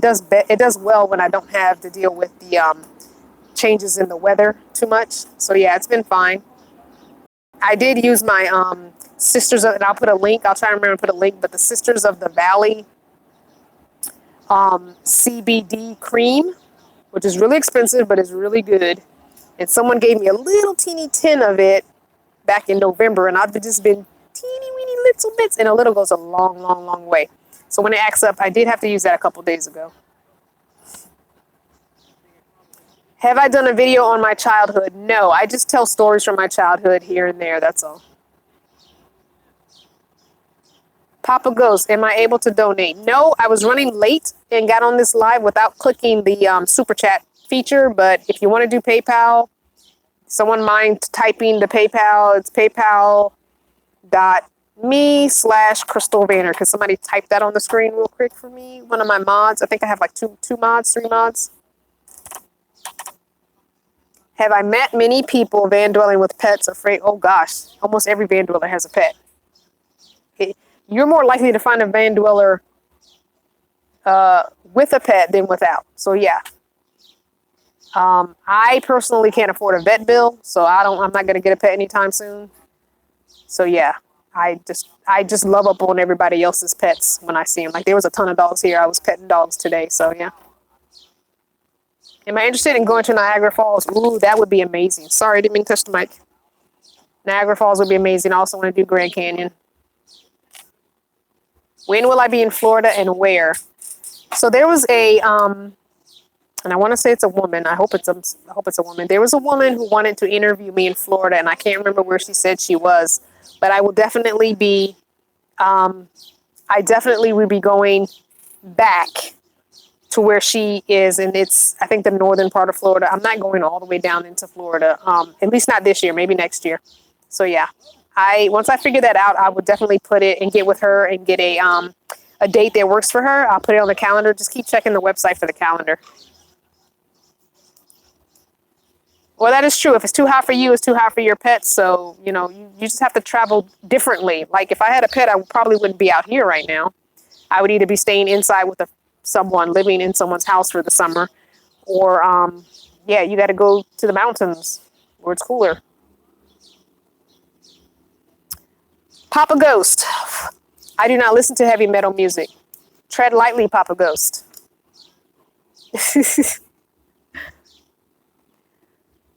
does well when I don't have to deal with the changes in the weather too much. So yeah, it's been fine. I did use my Sisters of, and I'll put a link. I'll try to remember to put a link, but the Sisters of the Valley CBD cream, which is really expensive, but it's really good. And someone gave me a little teeny tin of it back in November, and I've just been teeny weeny little bits, and a little goes a long, long, long way. So when it acts up, I did have to use that a couple days ago. Have I done a video on my childhood? No, I just tell stories from my childhood here and there. That's all. Papa Ghost, am I able to donate? No, I was running late and got on this live without clicking the super chat feature. But if you want to do PayPal, someone mind typing the PayPal, it's paypal.me/Crystal Vanner. Can somebody type that on the screen real quick for me? One of my mods. I think I have like two mods, three mods. Have I met many people van dwelling with pets afraid? Oh gosh, almost every van dweller has a pet. You're more likely to find a van dweller with a pet than without. So yeah. I personally can't afford a vet bill, so I'm not gonna get a pet anytime soon. So yeah, I just love up on everybody else's pets when I see them. Like there was a ton of dogs here. I was petting dogs today, so yeah. Am I interested in going to Niagara Falls? Ooh, that would be amazing. Sorry, I didn't mean to touch the mic. Niagara Falls would be amazing. I also want to do Grand Canyon. When will I be in Florida and where? So there was a and I want to say it's a woman. I hope it's a woman. There was a woman who wanted to interview me in Florida, and I can't remember where she said she was, but I will definitely be. I definitely will be going back to where she is, and it's I think the northern part of Florida. I'm not going all the way down into Florida. At least not this year. Maybe next year. So yeah, once I figure that out, I would definitely put it and get with her and get a date that works for her. I'll put it on the calendar. Just keep checking the website for the calendar. Well, that is true. If it's too hot for you, it's too hot for your pet. So, you just have to travel differently. Like if I had a pet, I probably wouldn't be out here right now. I would either be staying inside with someone living in someone's house for the summer, or yeah, you got to go to the mountains where it's cooler. Papa Ghost. I do not listen to heavy metal music. Tread lightly, Papa Ghost.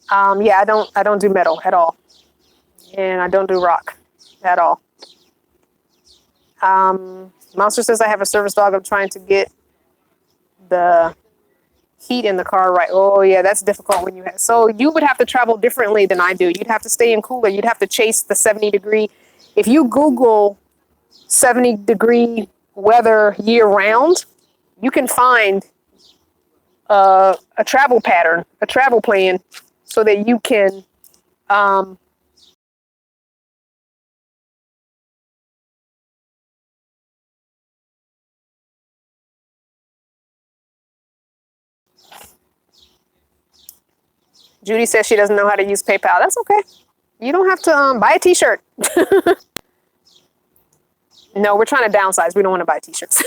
Yeah, I don't do metal at all. And I don't do rock at all. Monster says I have a service dog. I'm trying to get the heat in the car right. Oh yeah, that's difficult when so you would have to travel differently than I do. You'd have to stay in cooler. You'd have to chase the 70-degree. If you Google 70-degree weather year round, you can find a travel pattern, a travel plan, so that you can Judy says she doesn't know how to use PayPal. That's okay. You don't have to buy a t-shirt. No, we're trying to downsize. We don't want to buy t-shirts.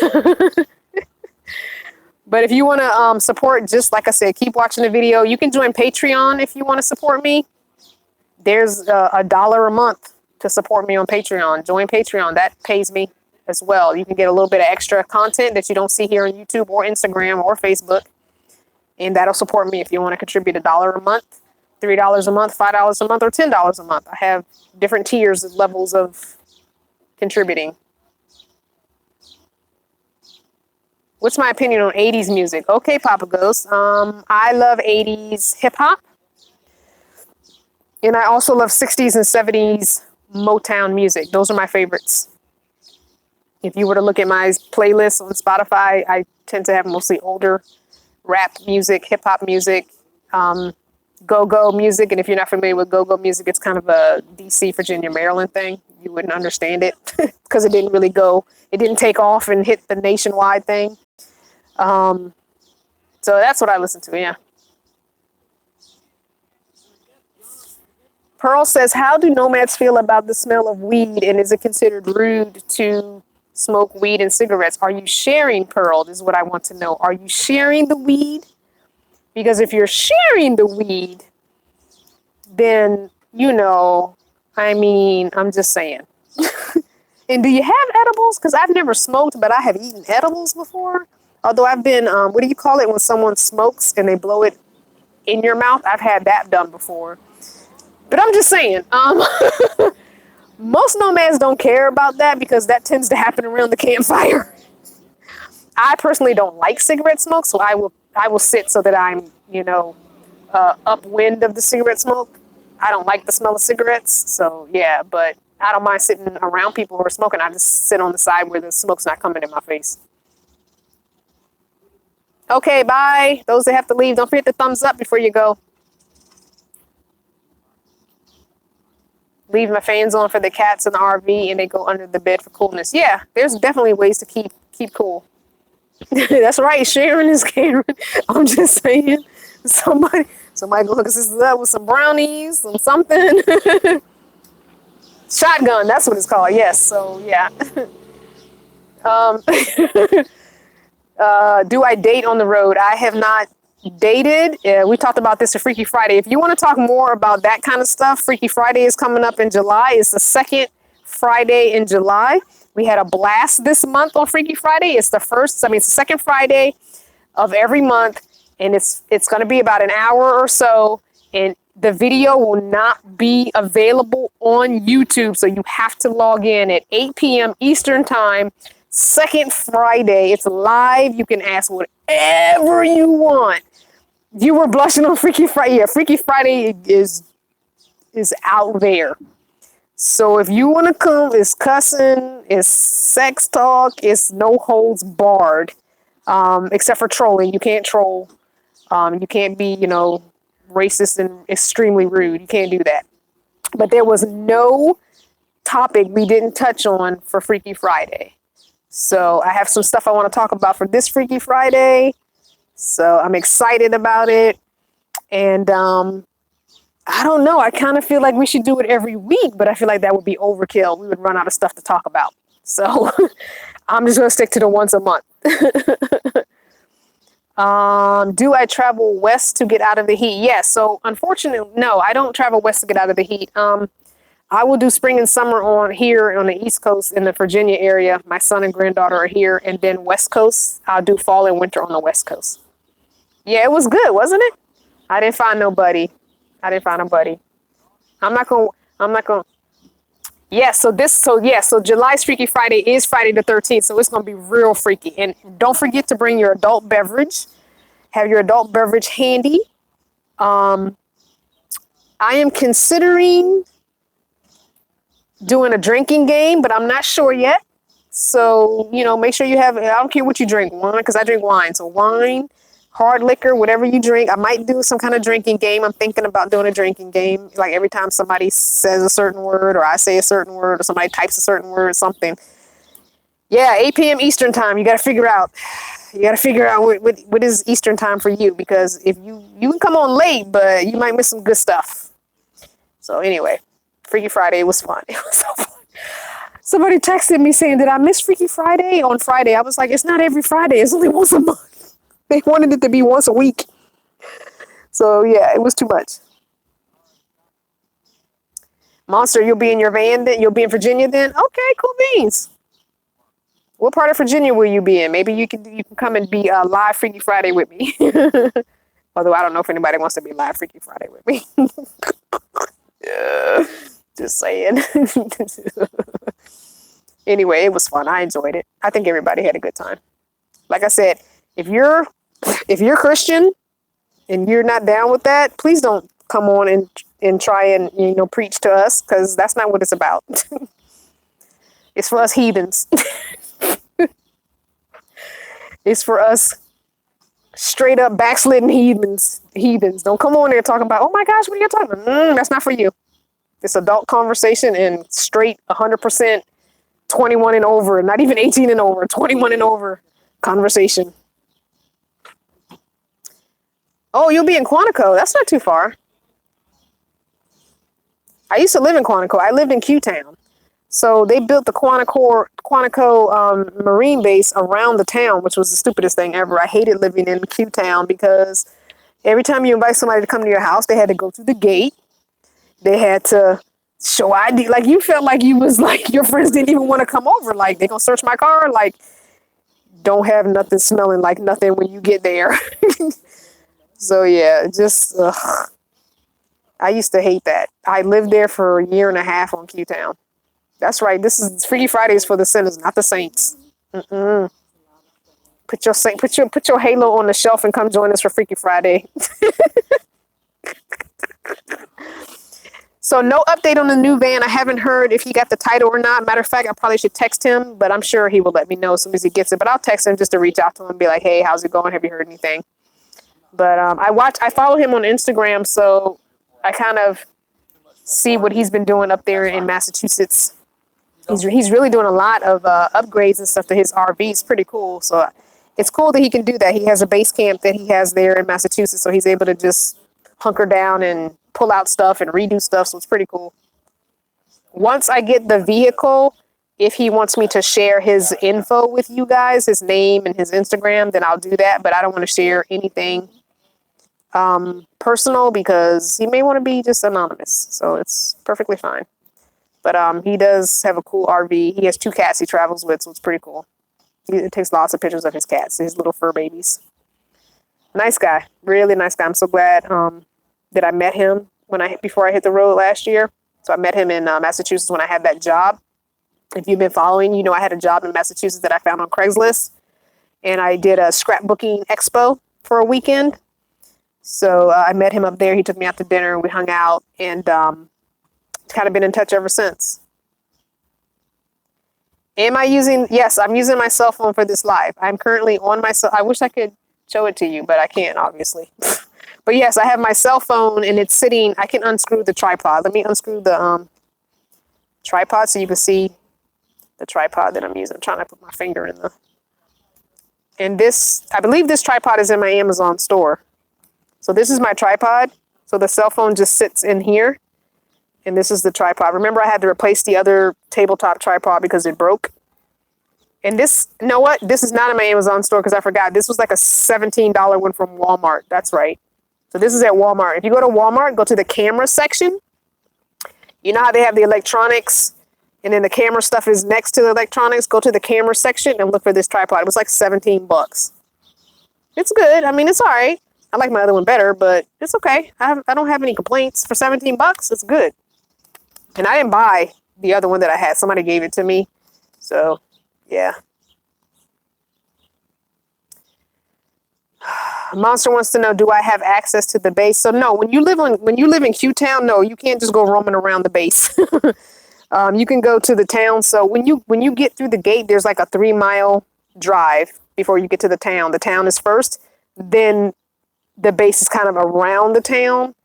But if you want to support, just like I said, keep watching the video. You can join Patreon if you want to support me. There's $1 a month to support me on Patreon. Join Patreon. That pays me as well. You can get a little bit of extra content that you don't see here on YouTube or Instagram or Facebook. And that'll support me if you want to contribute $1 a month, $3 a month, $5 a month, or $10 a month. I have different tiers, levels of contributing. What's my opinion on 80s music? Okay, Papa Ghost. I love 80s hip hop. And I also love 60s and 70s Motown music. Those are my favorites. If you were to look at my playlist on Spotify, I tend to have mostly older rap music, hip hop music, go-go music. And if you're not familiar with go-go music, it's kind of a DC, Virginia, Maryland thing. You wouldn't understand it because it didn't really go, it didn't take off and hit the nationwide thing. So that's what I listen to, yeah. Pearl says, how do nomads feel about the smell of weed, and is it considered rude to smoke weed and cigarettes? Are you sharing, Pearl? This is what I want to know. Are you sharing the weed? Because if you're sharing the weed, then, I mean, I'm just saying. And do you have edibles? Because I've never smoked, but I have eaten edibles before. Although I've been, what do you call it when someone smokes and they blow it in your mouth? I've had that done before. But I'm just saying, most nomads don't care about that because that tends to happen around the campfire. I personally don't like cigarette smoke, so I will sit so that I'm, upwind of the cigarette smoke. I don't like the smell of cigarettes, so yeah, but I don't mind sitting around people who are smoking. I just sit on the side where the smoke's not coming in my face. Okay, bye. Those that have to leave, don't forget the thumbs up before you go. Leave my fans on for the cats in the RV, and they go under the bed for coolness. Yeah, there's definitely ways to keep cool. That's right, Sharon is Karen. I'm just saying, somebody go hook us up with some brownies, some something. Shotgun, that's what it's called. Yes, so yeah. Do I date on the road? I have not dated. We talked about this at Freaky Friday. If you want to talk more about that kind of stuff, Freaky Friday is coming up in July. It's the second Friday in July. We had a blast this month on Freaky Friday. It's the second Friday of every month, and it's going to be about an hour or so, and the video will not be available on YouTube, so you have to log in at 8 p.m. Eastern Time. Second Friday, it's live. You can ask whatever you want. You were blushing on Freaky Friday. Yeah, Freaky Friday is out there. So if you want to come, it's cussing, it's sex talk, it's no holds barred, except for trolling. You can't troll. You can't be, racist and extremely rude. You can't do that. But there was no topic we didn't touch on for Freaky Friday. So I have some stuff I want to talk about for this Freaky Friday. So I'm excited about it. And I don't know. I kind of feel like we should do it every week, but I feel like that would be overkill. We would run out of stuff to talk about. So I'm just going to stick to the once a month. Do I travel west to get out of the heat? Yes. So unfortunately, no, I don't travel west to get out of the heat. I will do spring and summer here on the East Coast in the Virginia area. My son and granddaughter are here. And then West Coast, I'll do fall and winter on the West Coast. Yeah, it was good, wasn't it? I didn't find nobody. I'm not going. Yeah, so July's Freaky Friday is Friday the 13th. So it's going to be real freaky. And don't forget to bring your adult beverage. Have your adult beverage handy. I am considering doing a drinking game, but I'm not sure yet. So, make sure you have, I don't care what you drink, wine, because I drink wine. So wine, hard liquor, whatever you drink. I might do some kind of drinking game. I'm thinking about doing a drinking game. Like every time somebody says a certain word or I say a certain word or somebody types a certain word, something. Yeah, 8 p.m. Eastern time. You got to figure out what is Eastern time for you, because if you can come on late, but you might miss some good stuff. So anyway, Freaky Friday was fun. It was so fun. Somebody texted me saying, did I miss Freaky Friday on Friday? I was like, it's not every Friday. It's only once a month. They wanted it to be once a week. So yeah, it was too much. Monster, you'll be in your van then? You'll be in Virginia then? Okay, cool beans. What part of Virginia will you be in? Maybe you can come and be live Freaky Friday with me. Although I don't know if anybody wants to be live Freaky Friday with me. Yeah, just saying. Anyway, it was fun. I enjoyed it. I think everybody had a good time. Like I said, if you're Christian and you're not down with that, please don't come on and try and preach to us, because that's not what it's about. It's for us heathens. It's for us Straight up backslidden heathens. Don't come on there talking about, oh my gosh, what are you talking about? That's not for you. It's adult conversation and straight 100% 21 and over, not even 18 and over, 21 and over conversation. Oh, you'll be in Quantico. That's not too far. I used to live in Quantico. I lived in Q-Town. So they built the Quantico Marine base around the town, which was the stupidest thing ever. I hated living in Q-Town because every time you invite somebody to come to your house, they had to go through the gate. They had to show ID. Like, you felt like you was like, your friends didn't even want to come over. Like, they gonna search my car? Like, don't have nothing smelling like nothing when you get there. So yeah, just, I used to hate that. I lived there for a year and a half on Q-Town. That's right. This is Freaky Fridays for the sinners, not the saints. Mm-mm. Put your halo on the shelf and come join us for Freaky Friday. So no update on the new van. I haven't heard if he got the title or not. Matter of fact, I probably should text him, but I'm sure he will let me know as soon as he gets it. But I'll text him just to reach out to him and be like, hey, how's it going? Have you heard anything? But I follow him on Instagram, so I kind of see what he's been doing up there in Massachusetts. He's really doing a lot of upgrades and stuff to his RV. It's pretty cool. So it's cool that he can do that. He has a base camp that he has there in Massachusetts, so he's able to just hunker down and pull out stuff and redo stuff. So it's pretty cool. Once I get the vehicle, if he wants me to share his info with you guys, his name and his Instagram, then I'll do that. But I don't want to share anything personal because he may want to be just anonymous. So it's perfectly fine. But he does have a cool RV. He has 2 cats he travels with, so it's pretty cool. He takes lots of pictures of his cats, his little fur babies. Nice guy, really nice guy. I'm so glad that I met him before I hit the road last year. So I met him in Massachusetts when I had that job. If you've been following, you know I had a job in Massachusetts that I found on Craigslist, and I did a scrapbooking expo for a weekend. So I met him up there. He took me out to dinner. We hung out, and kind of been in touch ever since. Yes, I'm using my cell phone for this live. I'm currently on my I wish I could show it to you, but I can't, obviously. But yes, I have my cell phone and it's sitting, I can unscrew the tripod. Let me unscrew the tripod so you can see the tripod that I'm using. I'm trying to put my finger in and I believe this tripod is in my Amazon store. So this is my tripod. So the cell phone just sits in here. And this is the tripod. Remember, I had to replace the other tabletop tripod because it broke. And this, you know what? This is not in my Amazon store because I forgot. This was like a $17 one from Walmart. That's right. So this is at Walmart. If you go to Walmart, go to the camera section. You know how they have the electronics and then the camera stuff is next to the electronics? Go to the camera section and look for this tripod. It was like $17. It's good. I mean, it's all right. I like my other one better, but it's okay. I don't have any complaints. For $17, it's good. And I didn't buy the other one that I had. Somebody gave it to me. So, yeah. Monster wants to know, do I have access to the base? So no, when you live in Q-Town, no, you can't just go roaming around the base. You can go to the town. So when you get through the gate, there's like a 3-mile drive before you get to the town. The town is first. Then the base is kind of around the town.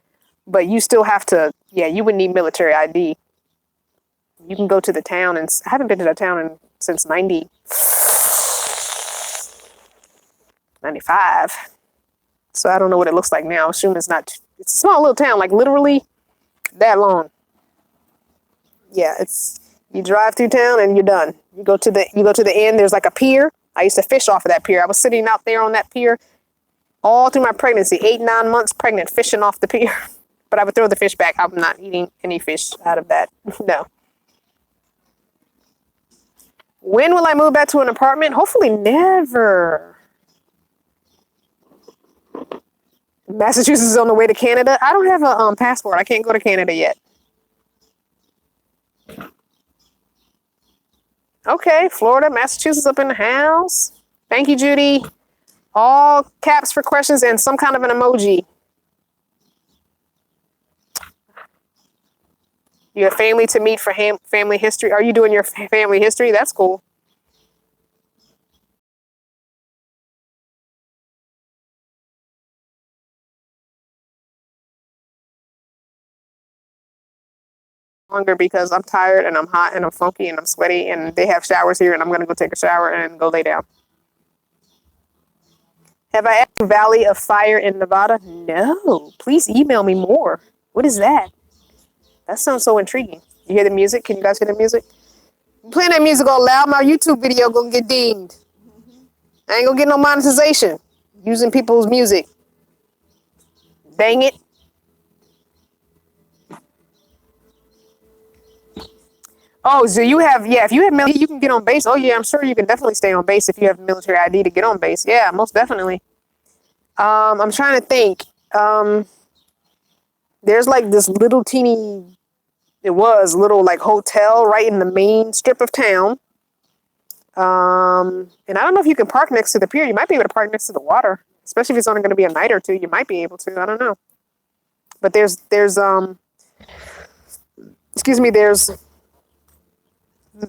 But you still have to, you would need military ID. You can go to the town, and I haven't been to that town since 95. So I don't know what it looks like now. I assume it's a small little town, like literally that long. Yeah, you drive through town and you're done. You go to the end, there's like a pier. I used to fish off of that pier. I was sitting out there on that pier all through my pregnancy, 8-9 months pregnant, fishing off the pier. But I would throw the fish back. I'm not eating any fish out of that. No. When will I move back to an apartment? Hopefully never. Massachusetts is on the way to Canada. I don't have a passport. I can't go to Canada yet. Okay, Florida, Massachusetts up in the house. Thank you, Judy. All caps for questions and some kind of an emoji. You have family to meet for family history. Are you doing your family history? That's cool. longer because I'm tired and I'm hot and I'm funky and I'm sweaty and they have showers here and I'm gonna go take a shower and go lay down. Have I asked Valley of Fire in Nevada? No. Please email me more. What is that? That sounds so intriguing. You hear the music? Can you guys hear the music? I'm playing that music all loud. My YouTube video gonna get dinged. I ain't gonna get no monetization using people's music. Dang it. Oh, so you have, yeah, if you have military, you can get on base. Oh, yeah, I'm sure you can definitely stay on base if you have military ID to get on base. Yeah, most definitely. I'm trying to think. There's like this little teeny, it was little like hotel right in the main strip of town. And I don't know if you can park next to the pier. You might be able to park next to the water, especially if it's only going to be a night or two. You might be able to. I don't know. But there's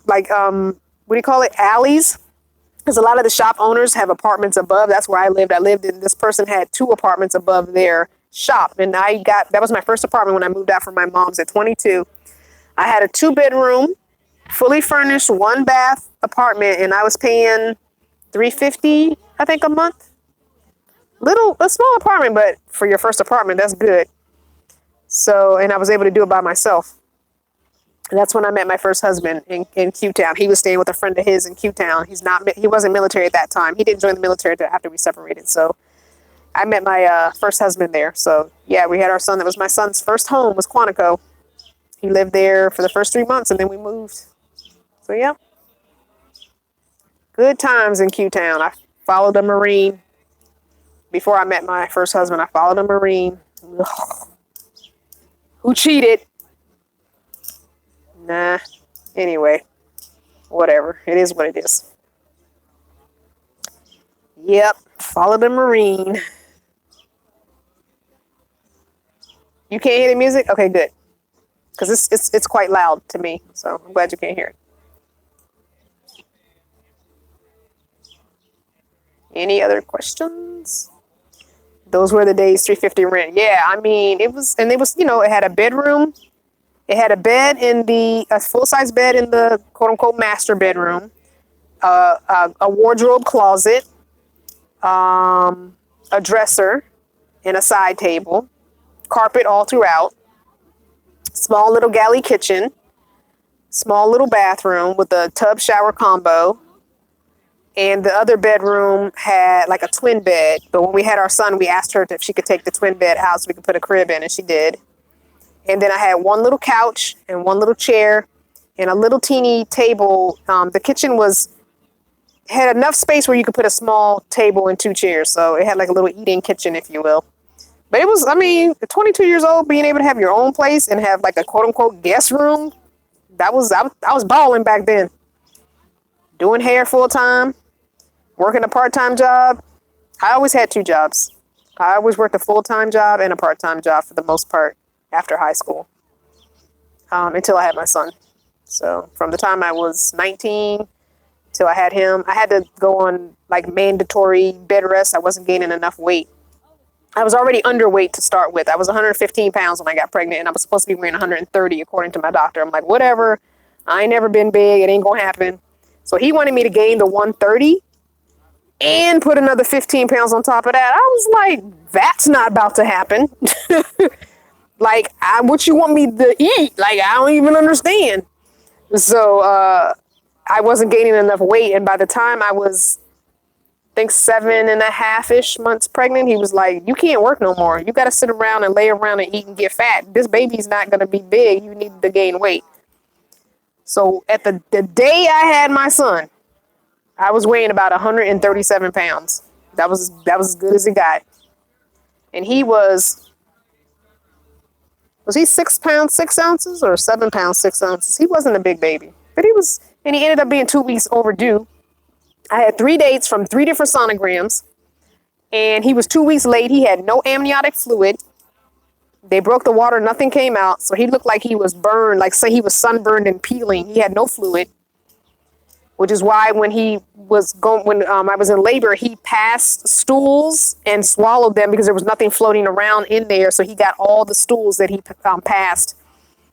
like what do you call it, alleys, because a lot of the shop owners have apartments above. That's where I lived. And this person had 2 apartments above their shop, and that was my first apartment when I moved out from my mom's at 22. I had a 2-bedroom fully furnished 1-bath apartment, and I was paying $350 I think a month. A small apartment, but for your first apartment, that's good. So, and I was able to do it by myself. And that's when I met my first husband in Q-Town. He was staying with a friend of his in Q-Town. He wasn't military at that time. He didn't join the military until after we separated. So I met my first husband there. So yeah, we had our son. That was my son's first home, was Quantico. He lived there for the first 3 months and then we moved. So yeah, good times in Q-Town. I followed a Marine. Before I met my first husband, I followed a Marine. Ugh. Who cheated? Nah. Anyway, whatever. It is what it is. Yep. Follow the Marine. You can't hear the music? Okay, good. Because it's quite loud to me. So I'm glad you can't hear it. Any other questions? Those were the days, $350 rent. Yeah, I mean, it was, it had a bedroom. It had a full-size bed in the quote-unquote master bedroom, a wardrobe closet, a dresser, and a side table, carpet all throughout, small little galley kitchen, small little bathroom with a tub shower combo, and the other bedroom had like a twin bed. But when we had our son, we asked her if she could take the twin bed out so we could put a crib in, and she did. And then I had one little couch and one little chair and a little teeny table. The kitchen had enough space where you could put a small table and 2 chairs. So it had like a little eating kitchen, if you will. But it was, 22 years old, being able to have your own place and have like a quote unquote guest room. I was balling back then. Doing hair full time, working a part-time job. I always had 2 jobs. I always worked a full-time job and a part-time job for the most part after high school, until I had my son. So from the time I was 19 till I had him, I had to go on like mandatory bed rest. I wasn't gaining enough weight. I was already underweight to start with. I was 115 pounds when I got pregnant, and I was supposed to be weighing 130 according to my doctor. I'm like, whatever. I ain't never been big. It ain't gonna happen. So he wanted me to gain the 130 and put another 15 pounds on top of that. I was like, that's not about to happen. Like, what you want me to eat? Like, I don't even understand. So I wasn't gaining enough weight. And by the time I was, I think 7.5-ish months pregnant, he was like, you can't work no more. You got to sit around and lay around and eat and get fat. This baby's not going to be big. You need to gain weight. So at the day I had my son, I was weighing about 137 pounds. That was as good as it got. And he was he 6 pounds, 6 ounces or 7 pounds, 6 ounces? He wasn't a big baby, but and he ended up being 2 weeks overdue. I had 3 dates from 3 different sonograms, and he was 2 weeks late. He had no amniotic fluid. They broke the water, nothing came out. So he looked like he was burned, like say he was sunburned and peeling. He had no fluid, which is why when I was in labor, he passed stools and swallowed them because there was nothing floating around in there. So he got all the stools that he passed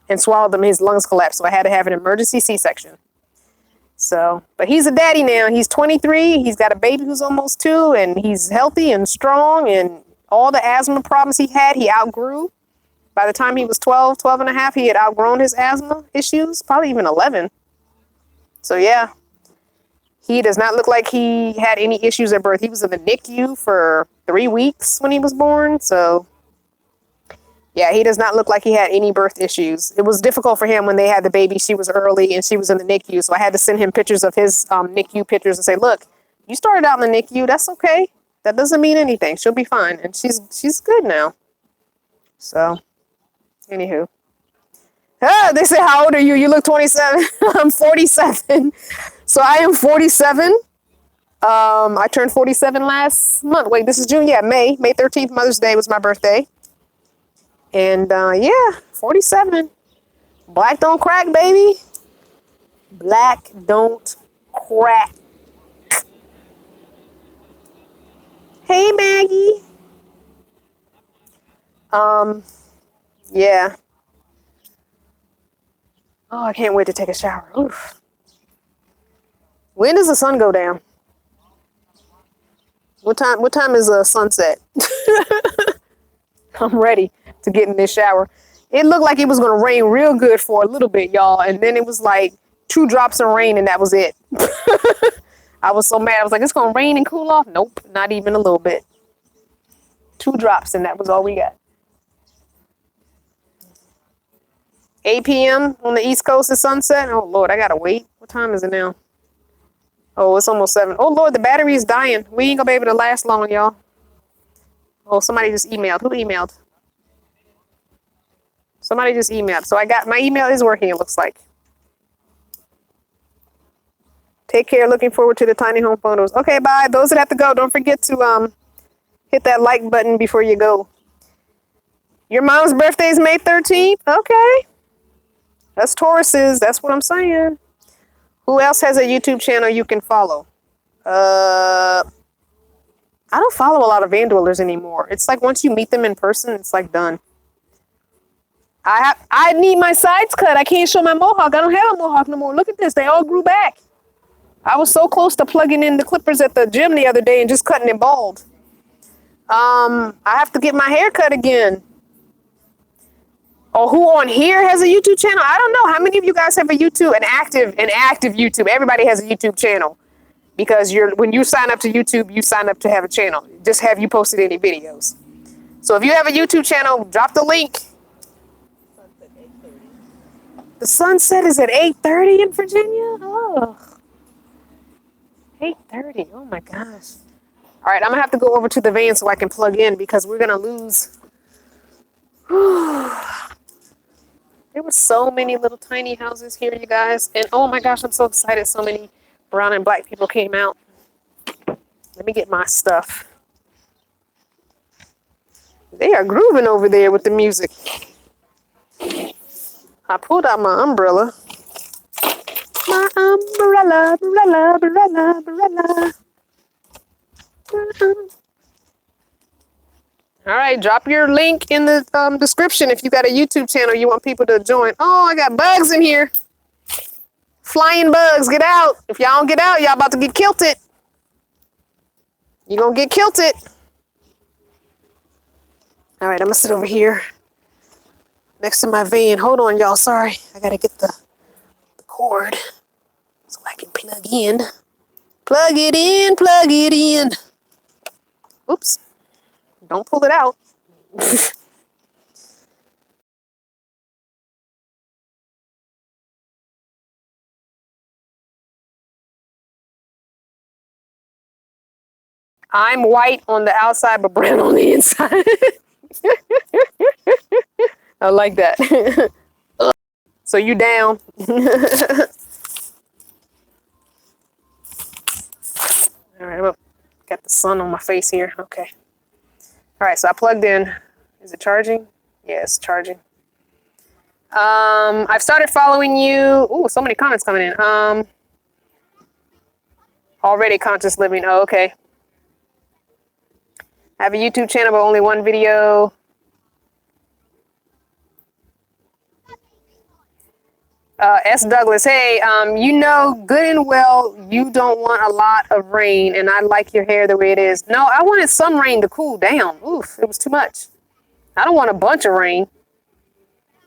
and swallowed him. His lungs collapsed, so I had to have an emergency C-section. So, but he's a daddy now. He's 23. He's got a baby who's almost 2, and he's healthy and strong, and all the asthma problems he had, he outgrew. By the time he was 12 and a half, he had outgrown his asthma issues, probably even 11. So yeah, he does not look like he had any issues at birth. He was in the NICU for 3 weeks when he was born. So yeah, he does not look like he had any birth issues. It was difficult for him when they had the baby. She was early and she was in the NICU. So I had to send him pictures of his NICU pictures and say, look, you started out in the NICU. That's okay. That doesn't mean anything. She'll be fine. And she's good now. So anywho. They say, how old are you? You look 27. I'm 47. So I am 47. I turned 47 last month. Wait, this is June. Yeah, May 13th, Mother's Day was my birthday. And yeah, 47. Black don't crack, baby. Black don't crack. Hey, Maggie. Yeah. Oh, I can't wait to take a shower. Oof. When does the sun go down? What time is sunset? I'm ready to get in this shower. It looked like it was going to rain real good for a little bit, y'all. And then it was like 2 drops of rain and that was it. I was so mad. I was like, it's going to rain and cool off. Nope, not even a little bit. 2 drops and that was all we got. 8 p.m. on the East Coast is sunset. Oh, Lord, I got to wait. What time is it now? Oh, it's almost 7. Oh, Lord, the battery is dying. We ain't going to be able to last long, y'all. Oh, somebody just emailed. Who emailed? Somebody just emailed. So I got, my email is working, it looks like. Take care. Looking forward to the tiny home photos. Okay, bye. Those that have to go, don't forget to hit that like button before you go. Your mom's birthday is May 13th? Okay. That's Taurus's. That's what I'm saying. Who else has a YouTube channel you can follow? I don't follow a lot of van dwellers anymore. It's like once you meet them in person, it's like done. I need my sides cut. I can't show my mohawk. I don't have a mohawk no more. Look at this. They all grew back. I was so close to plugging in the clippers at the gym the other day and just cutting it bald. I have to get my hair cut again. Oh, who on here has a YouTube channel? I don't know. How many of you guys have a YouTube, an active YouTube? Everybody has a YouTube channel because when you sign up to YouTube, you sign up to have a channel. Just have you posted any videos. So if you have a YouTube channel, drop the link. The sunset is at 8:30 in Virginia? Oh, 8:30. Oh my gosh. All right, I'm gonna have to go over to the van so I can plug in because we're gonna lose. There were so many little tiny houses here, you guys. And oh my gosh, I'm so excited. So many brown and black people came out. Let me get my stuff. They are grooving over there with the music. I pulled out my umbrella. My umbrella, umbrella, umbrella, umbrella. All right, drop your link in the description if you got a YouTube channel you want people to join. Oh, I got bugs in here. Flying bugs, get out. If y'all don't get out, y'all about to get kilted. You're going to get kilted. All right, I'm going to sit over here next to my van. Hold on, y'all. Sorry. I got to get the cord so I can plug in. Plug it in, plug it in. Oops. Don't pull it out. I'm white on the outside, but brown on the inside. I like that. So you down. All right, well, got the sun on my face here. Okay. All right, so I plugged in. Is it charging? Yeah, it's charging. I've started following you. Ooh, so many comments coming in. Already conscious living. Oh, okay. I have a YouTube channel, but only one video. S. Douglas, hey, you know good and well you don't want a lot of rain, and I like your hair the way it is. No, I wanted some rain to cool down. Oof, it was too much. I don't want a bunch of rain.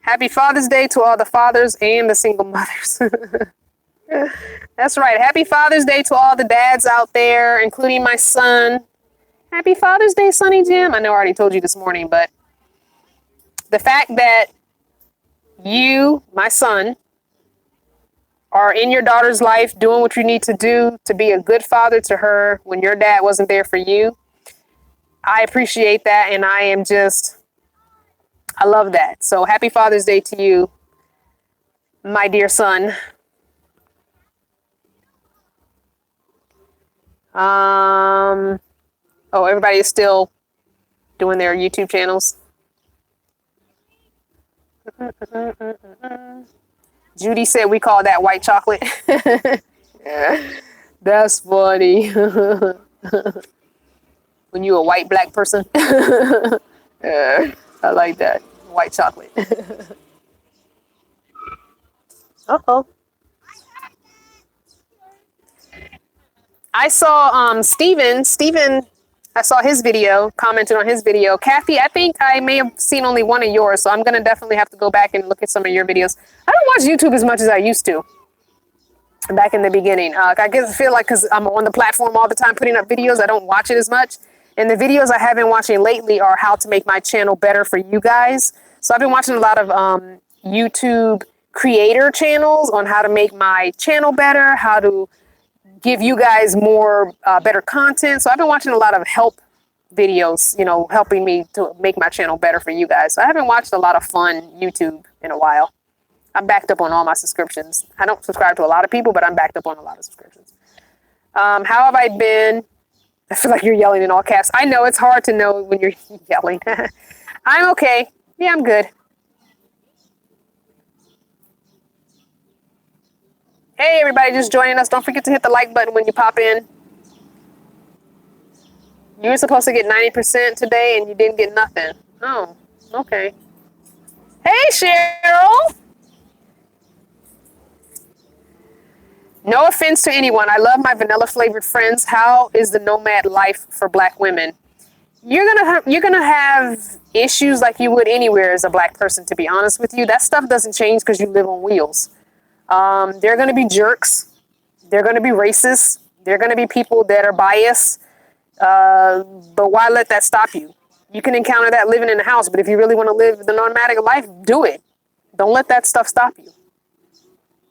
Happy Father's Day to all the fathers and the single mothers. That's right. Happy Father's Day to all the dads out there, including my son. Happy Father's Day, Sonny Jim. I know I already told you this morning, but the fact that you, my son, are in your daughter's life doing what you need to do to be a good father to her when your dad wasn't there for you, I appreciate that, and I love that. So happy Father's Day to you, my dear son. Everybody is still doing their YouTube channels. Judy said we call that white chocolate. That's funny. When you a white black person. I like that. White chocolate. Uh-oh. I saw Steven, I saw his video, commented on his video. Kathy, I think I may have seen only one of yours, so I'm going to definitely have to go back and look at some of your videos. I don't watch YouTube as much as I used to back in the beginning. I guess I feel like because I'm on the platform all the time putting up videos, I don't watch it as much. And the videos I have been watching lately are how to make my channel better for you guys. So I've been watching a lot of YouTube creator channels on how to make my channel better, how to give you guys more better content. So I've been watching a lot of help videos, helping me to make my channel better for you guys. So I haven't watched a lot of fun YouTube in a while. I'm backed up on all my subscriptions. I don't subscribe to a lot of people, but I'm backed up on a lot of subscriptions. How have I been? I feel like you're yelling in all caps. I know it's hard to know when you're yelling. I'm okay. Yeah, I'm good. Hey, everybody just joining us. Don't forget to hit the like button when you pop in. You were supposed to get 90% today and you didn't get nothing. Oh, okay. Hey, Cheryl. No offense to anyone. I love my vanilla flavored friends. How is the nomad life for black women? You're gonna have issues like you would anywhere as a black person, to be honest with you. That stuff doesn't change because you live on wheels. They're going to be jerks. They're going to be racist. They're going to be people that are biased. But why let that stop you? You can encounter that living in a house, but if you really want to live the nomadic life, do it. Don't let that stuff stop you.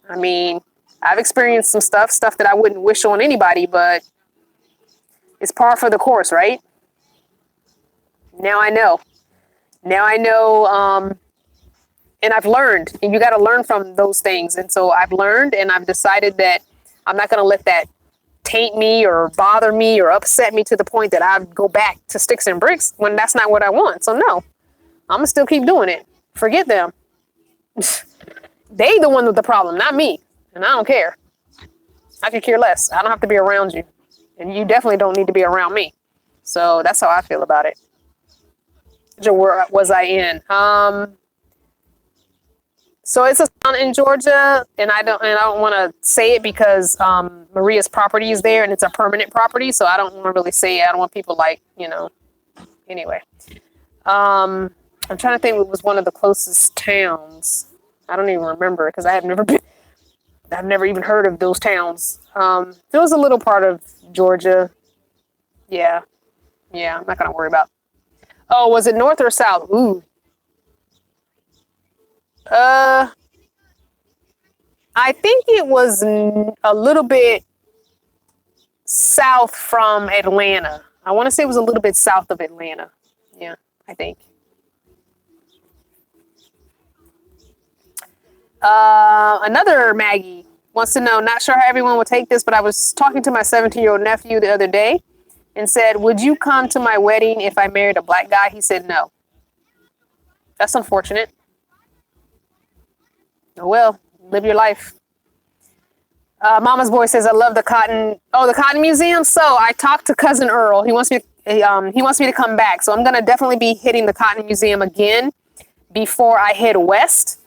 I mean, I've experienced some stuff that I wouldn't wish on anybody, but it's par for the course, right? Now I know. And I've learned, and you got to learn from those things. And so I've learned, and I've decided that I'm not going to let that taint me or bother me or upset me to the point that I go back to sticks and bricks when that's not what I want. So no, I'm going to still keep doing it. Forget them. They the one with the problem, not me. And I don't care. I could care less. I don't have to be around you. And you definitely don't need to be around me. So that's how I feel about it. Where was I in? So it's a town in Georgia, and I don't want to say it because Maria's property is there, and it's a permanent property. So I don't want to really say it. I don't want people Anyway, I'm trying to think. It was one of the closest towns. I don't even remember because I've never even heard of those towns. It was a little part of Georgia. Yeah. I'm not gonna worry about. Oh, was it north or south? Ooh. I think it was a little bit south from Atlanta. I want to say it was a little bit south of Atlanta. Yeah, I think. Another Maggie wants to know, not sure how everyone will take this, but I was talking to my 17-year-old nephew the other day and said, would you come to my wedding if I married a black guy? He said no. That's unfortunate. Oh, well, live your life. Mama's boy says, I love the cotton. Oh, the Cotton Museum. So I talked to cousin Earl. He wants me to come back. So I'm going to definitely be hitting the Cotton Museum again before I head west.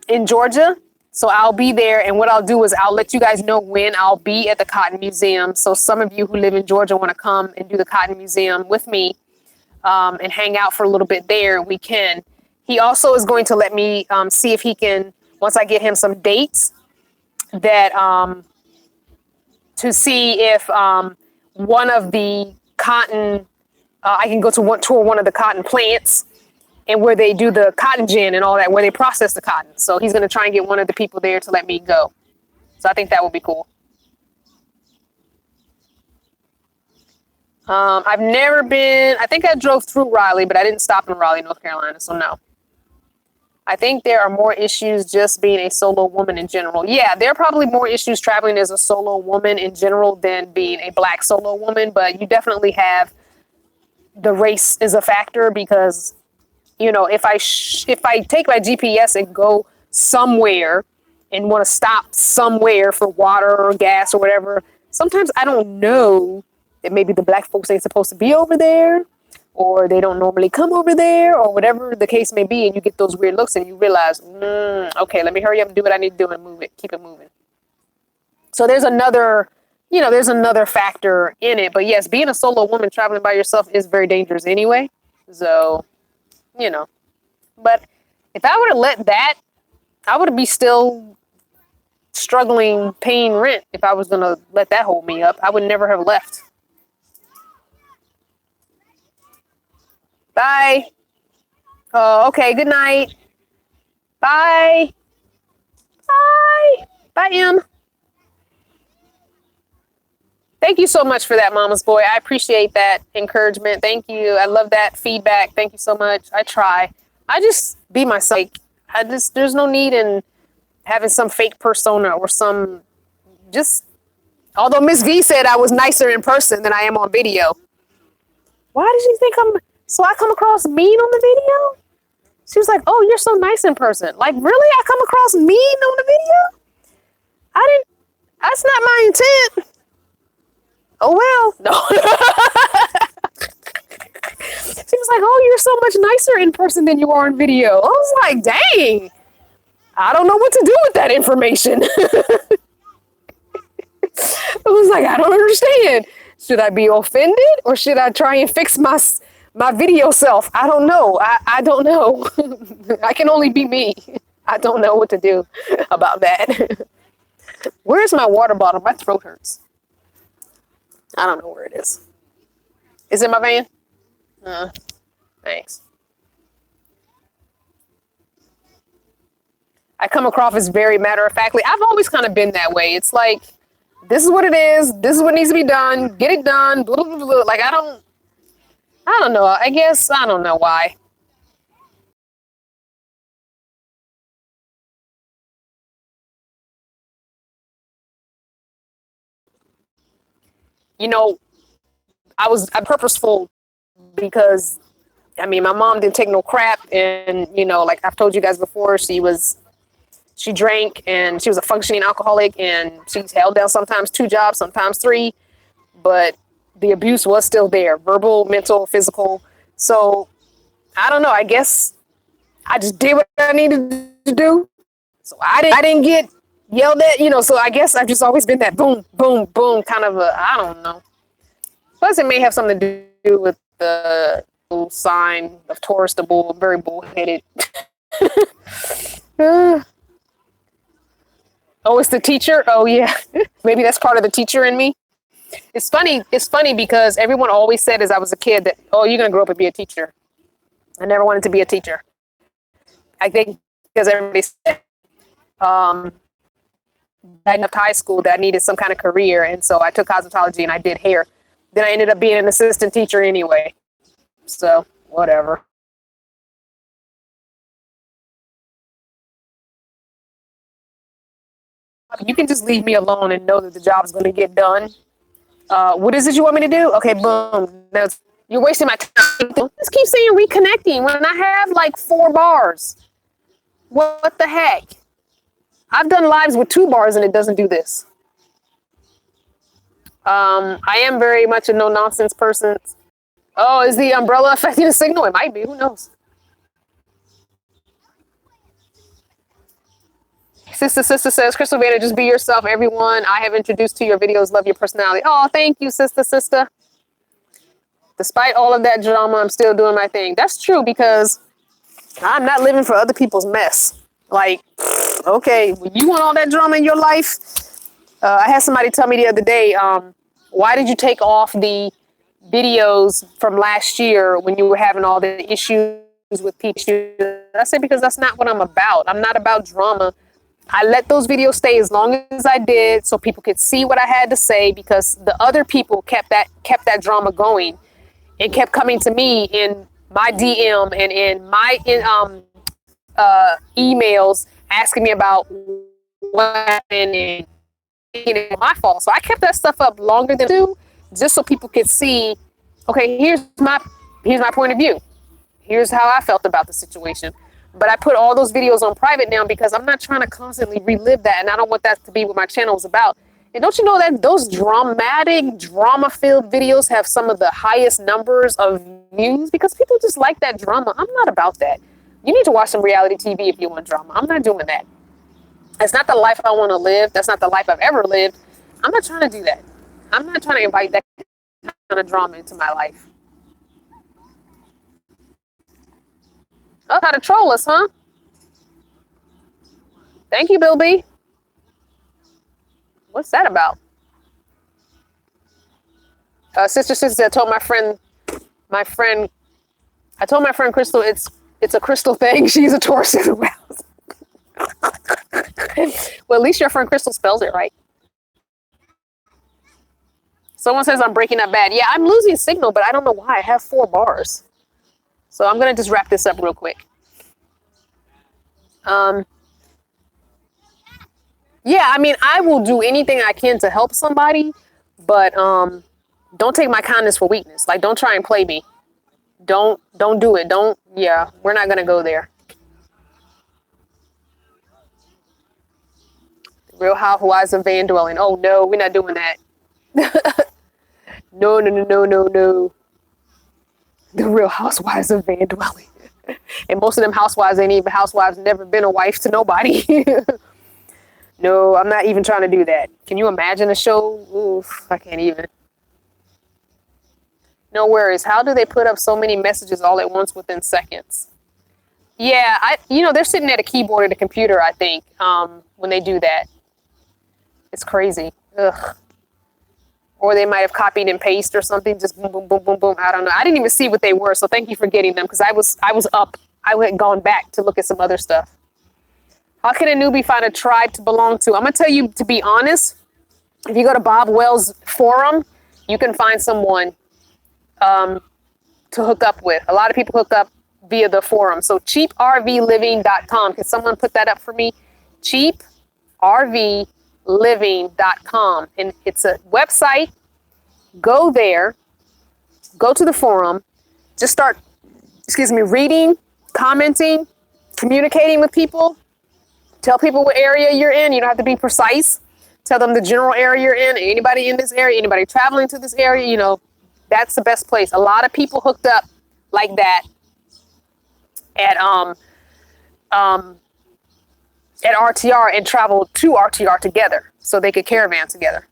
in Georgia. So I'll be there, and what I'll do is I'll let you guys know when I'll be at the Cotton Museum. So some of you who live in Georgia want to come and do the Cotton Museum with me, and hang out for a little bit there, we can. He also is going to let me see if he can, once I get him some dates, that to see if one of the cotton, I can go to tour one of the cotton plants and where they do the cotton gin and all that, where they process the cotton. So he's going to try and get one of the people there to let me go. So I think that would be cool. I've never been, I think I drove through Raleigh, but I didn't stop in Raleigh, North Carolina. So no. I think there are more issues just being a solo woman in general. Yeah, there are probably more issues traveling as a solo woman in general than being a Black solo woman, but you definitely have, the race is a factor because, you know, if I take my GPS and go somewhere and want to stop somewhere for water or gas or whatever, sometimes I don't know that maybe the Black folks ain't supposed to be over there, or they don't normally come over there, or whatever the case may be, and you get those weird looks and you realize, okay, let me hurry up and do what I need to do and move it, keep it moving. So there's another, there's another factor in it. But yes, being a solo woman traveling by yourself is very dangerous anyway. So, but if I would have let that, I would be still struggling paying rent. If I was going to let that hold me up, I would never have left. Bye. Oh, okay. Good night. Bye. Bye. Bye, Em. Thank you so much for that, Mama's Boy. I appreciate that encouragement. Thank you. I love that feedback. Thank you so much. I try. I just be myself. There's no need in having some fake persona or although Miss V said I was nicer in person than I am on video. Why did you think so I come across mean on the video? She was like, oh, you're so nice in person. Like, really? I come across mean on the video? That's not my intent. Oh, well. No. She was like, oh, you're so much nicer in person than you are in video. I was like, dang. I don't know what to do with that information. I was like, I don't understand. Should I be offended or should I try and fix my video self? I don't know. I don't know. I can only be me. I don't know what to do about that. Where's my water bottle? My throat hurts. I don't know where it is. Is it in my van? Thanks. I come across as very matter-of-factly. I've always kind of been that way. It's like, this is what it is. This is what needs to be done. Get it done. Blah, blah, blah, blah. Like, I don't know. I guess I don't know why. I'm purposeful because, my mom didn't take no crap. And, like I've told you guys before, she drank and she was a functioning alcoholic and she's held down sometimes 2 jobs, sometimes 3. But the abuse was still there, verbal, mental, physical. So I don't know. I guess I just did what I needed to do. So I didn't get yelled at, so I guess I've just always been that boom, boom, boom kind of I don't know. Plus it may have something to do with the sign of Taurus, the bull, very bullheaded. Oh, it's the teacher? Oh yeah. Maybe that's part of the teacher in me. It's funny because everyone always said as I was a kid that, oh, you're going to grow up and be a teacher. I never wanted to be a teacher. I think because everybody said, I left high school that I needed some kind of career. And so I took cosmetology and I did hair. Then I ended up being an assistant teacher anyway. So whatever. You can just leave me alone and know that the job is going to get done. What is it you want me to do? Okay, boom. You're wasting my time. Just keep saying reconnecting when I have like 4 bars. What the heck? I've done lives with 2 bars and it doesn't do this. I am very much a no-nonsense person. Oh, is the umbrella affecting the signal? It might be. Who knows? Sister says, Crystal Vader, just be yourself, everyone I have introduced to your videos. Love your personality. Oh, thank you, sister. Despite all of that drama, I'm still doing my thing. That's true because I'm not living for other people's mess. Like, okay, when you want all that drama in your life, I had somebody tell me the other day, why did you take off the videos from last year when you were having all the issues with people? I said, because that's not what I'm about. I'm not about drama. I let those videos stay as long as I did so people could see what I had to say, because the other people kept that drama going and kept coming to me in my DM and in my emails asking me about what happened and my fault. So I kept that stuff up longer than two, just so people could see, okay, here's my point of view. Here's how I felt about the situation. But I put all those videos on private now because I'm not trying to constantly relive that, and I don't want that to be what my channel is about. And don't you know that those drama-filled videos have some of the highest numbers of views because people just like that drama? I'm not about that. You need to watch some reality TV if you want drama. I'm not doing that. It's not the life I want to live. That's not the life I've ever lived. I'm not trying to do that. I'm not trying to invite that kind of drama into my life. Oh, how to troll us, huh? Thank you, Bill B. What's that about? Sister, I told my friend, Crystal, it's a crystal thing. She's a Taurus as well. Well, at least your friend Crystal spells it right. Someone says I'm breaking up bad. Yeah, I'm losing signal, but I don't know why. I have 4 bars. So I'm going to just wrap this up real quick. Yeah, I mean, I will do anything I can to help somebody, but don't take my kindness for weakness. Like, don't try and play me. Don't do it. We're not going to go there. Real Housewives of Van Dwelling. Oh, no, we're not doing that. No. The Real Housewives of Van Dwelling. And most of them housewives ain't even housewives, never been a wife to nobody. No, I'm not even trying to do that. Can you imagine a show? Oof, I can't even. No worries. How do they put up so many messages all at once within seconds? Yeah, they're sitting at a keyboard at a computer, I think, when they do that. It's crazy. Ugh. Or they might have copied and pasted or something. Just boom, boom, boom, boom, boom. I don't know. I didn't even see what they were, so thank you for getting them, because I was up. I had gone back to look at some other stuff. How can a newbie find a tribe to belong to? I'm going to tell you, to be honest, if you go to Bob Wells' forum, you can find someone to hook up with. A lot of people hook up via the forum. So cheaprvliving.com. Can someone put that up for me? cheaprvliving.com. And it's a website. Go there. Go to the forum. Just start, reading, commenting, communicating with people. Tell people what area you're in. You don't have to be precise. Tell them the general area you're in. Anybody in this area, anybody traveling to this area, that's the best place. A lot of people hooked up like that at RTR and traveled to RTR together so they could caravan together.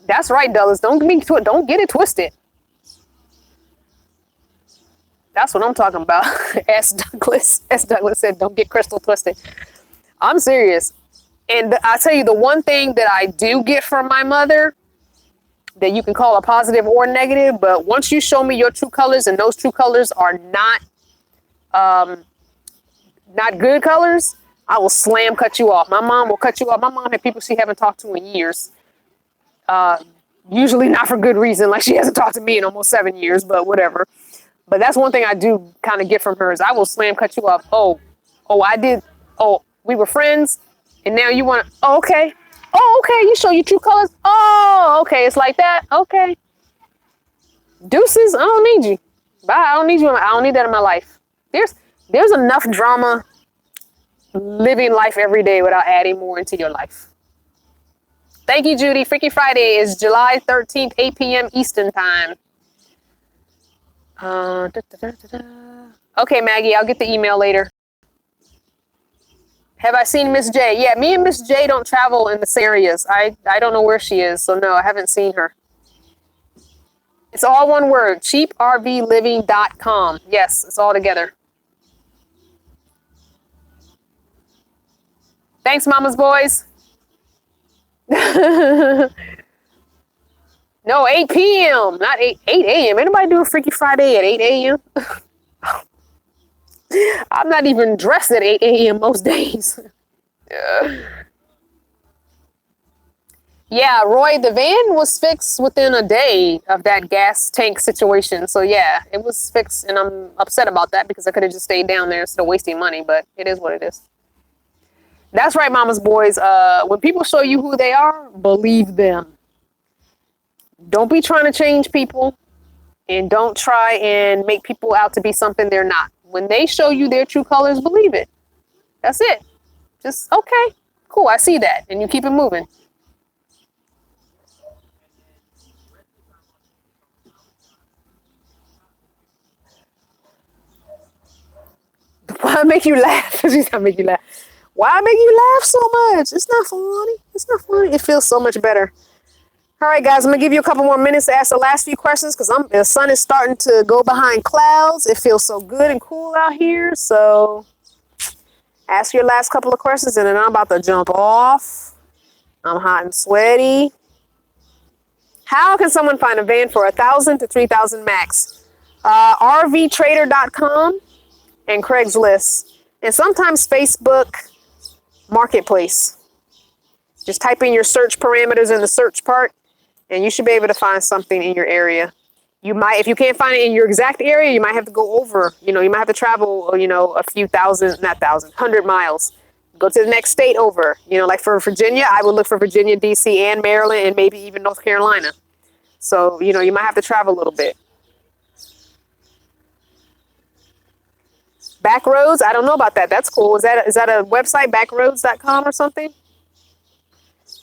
That's right, Dulles. Don't get it twisted. That's what I'm talking about. S. Douglas said, don't get crystal twisted. I'm serious. And I tell you, the one thing that I do get from my mother that you can call a positive or negative, but once you show me your true colors and those true colors are not good colors, I will cut you off. My mom will cut you off. My mom had people she haven't talked to in years. Usually not for good reason. Like, she hasn't talked to me in almost 7 years, but whatever. But that's one thing I do kind of get from her is I will cut you off. Oh, I did. Oh, we were friends, and now you want to. Oh, okay. Oh, okay. You show your true colors. Oh, okay. It's like that. Okay. Deuces. I don't need you. Bye. I don't need you. I don't need that in my life. There's enough drama living life every day without adding more into your life. Thank you, Judy. Freaky Friday is July 13th, 8 p.m. Eastern time. Okay, Maggie, I'll get the email later. Have I seen Miss J? Yeah, me and Miss J don't travel in the areas. I don't know where she is, so no, I haven't seen her. It's all one word, cheaprvliving.com. Yes, it's all together. Thanks, Mama's boys. No, 8 p.m., not 8 a.m. Anybody do a Freaky Friday at 8 a.m.? I'm not even dressed at 8 a.m. most days. Yeah, Roy, the van was fixed within a day of that gas tank situation. So yeah, it was fixed, and I'm upset about that because I could have just stayed down there instead of wasting money, but it is what it is. That's right, Mama's boys. When people show you who they are, believe them. Don't be trying to change people, and don't try and make people out to be something they're not. When they show you their true colors, believe it. That's it. Just, okay, cool, I see that. And you keep it moving. Why make you laugh? She's gonna make you laugh. Why make you laugh so much? It's not funny. It's not funny. It feels so much better. All right, guys, I'm gonna give you a couple more minutes to ask the last few questions because the sun is starting to go behind clouds. It feels so good and cool out here. So ask your last couple of questions, and then I'm about to jump off. I'm hot and sweaty. How can someone find a van for 1,000 to 3,000 max? RVtrader.com and Craigslist, and sometimes Facebook Marketplace. Just type in your search parameters in the search part, and you should be able to find something in your area. You might, if you can't find it in your exact area, you might have to go over. You might have to travel, a few thousand, not thousand, 100 miles. Go to the next state over. Like for Virginia, I would look for Virginia, DC, and Maryland, and maybe even North Carolina. So, you might have to travel a little bit. Backroads, I don't know about that. That's cool. Is that a website, backroads.com or something?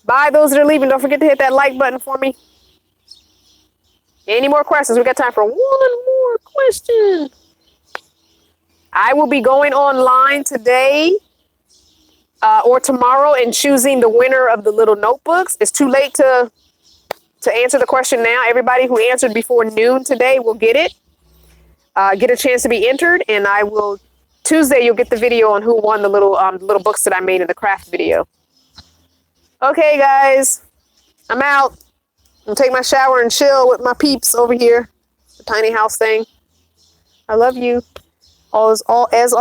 Bye, those that are leaving. Don't forget to hit that like button for me. Any more questions? We got time for one more question. I will be going online today or tomorrow and choosing the winner of the little notebooks. It's too late to answer the question now. Everybody who answered before noon today will get it. Get a chance to be entered, and I will Tuesday. You'll get the video on who won the little books that I made in the craft video. Okay, guys, I'm out. I'll take my shower and chill with my peeps over here, the tiny house thing. I love you. All as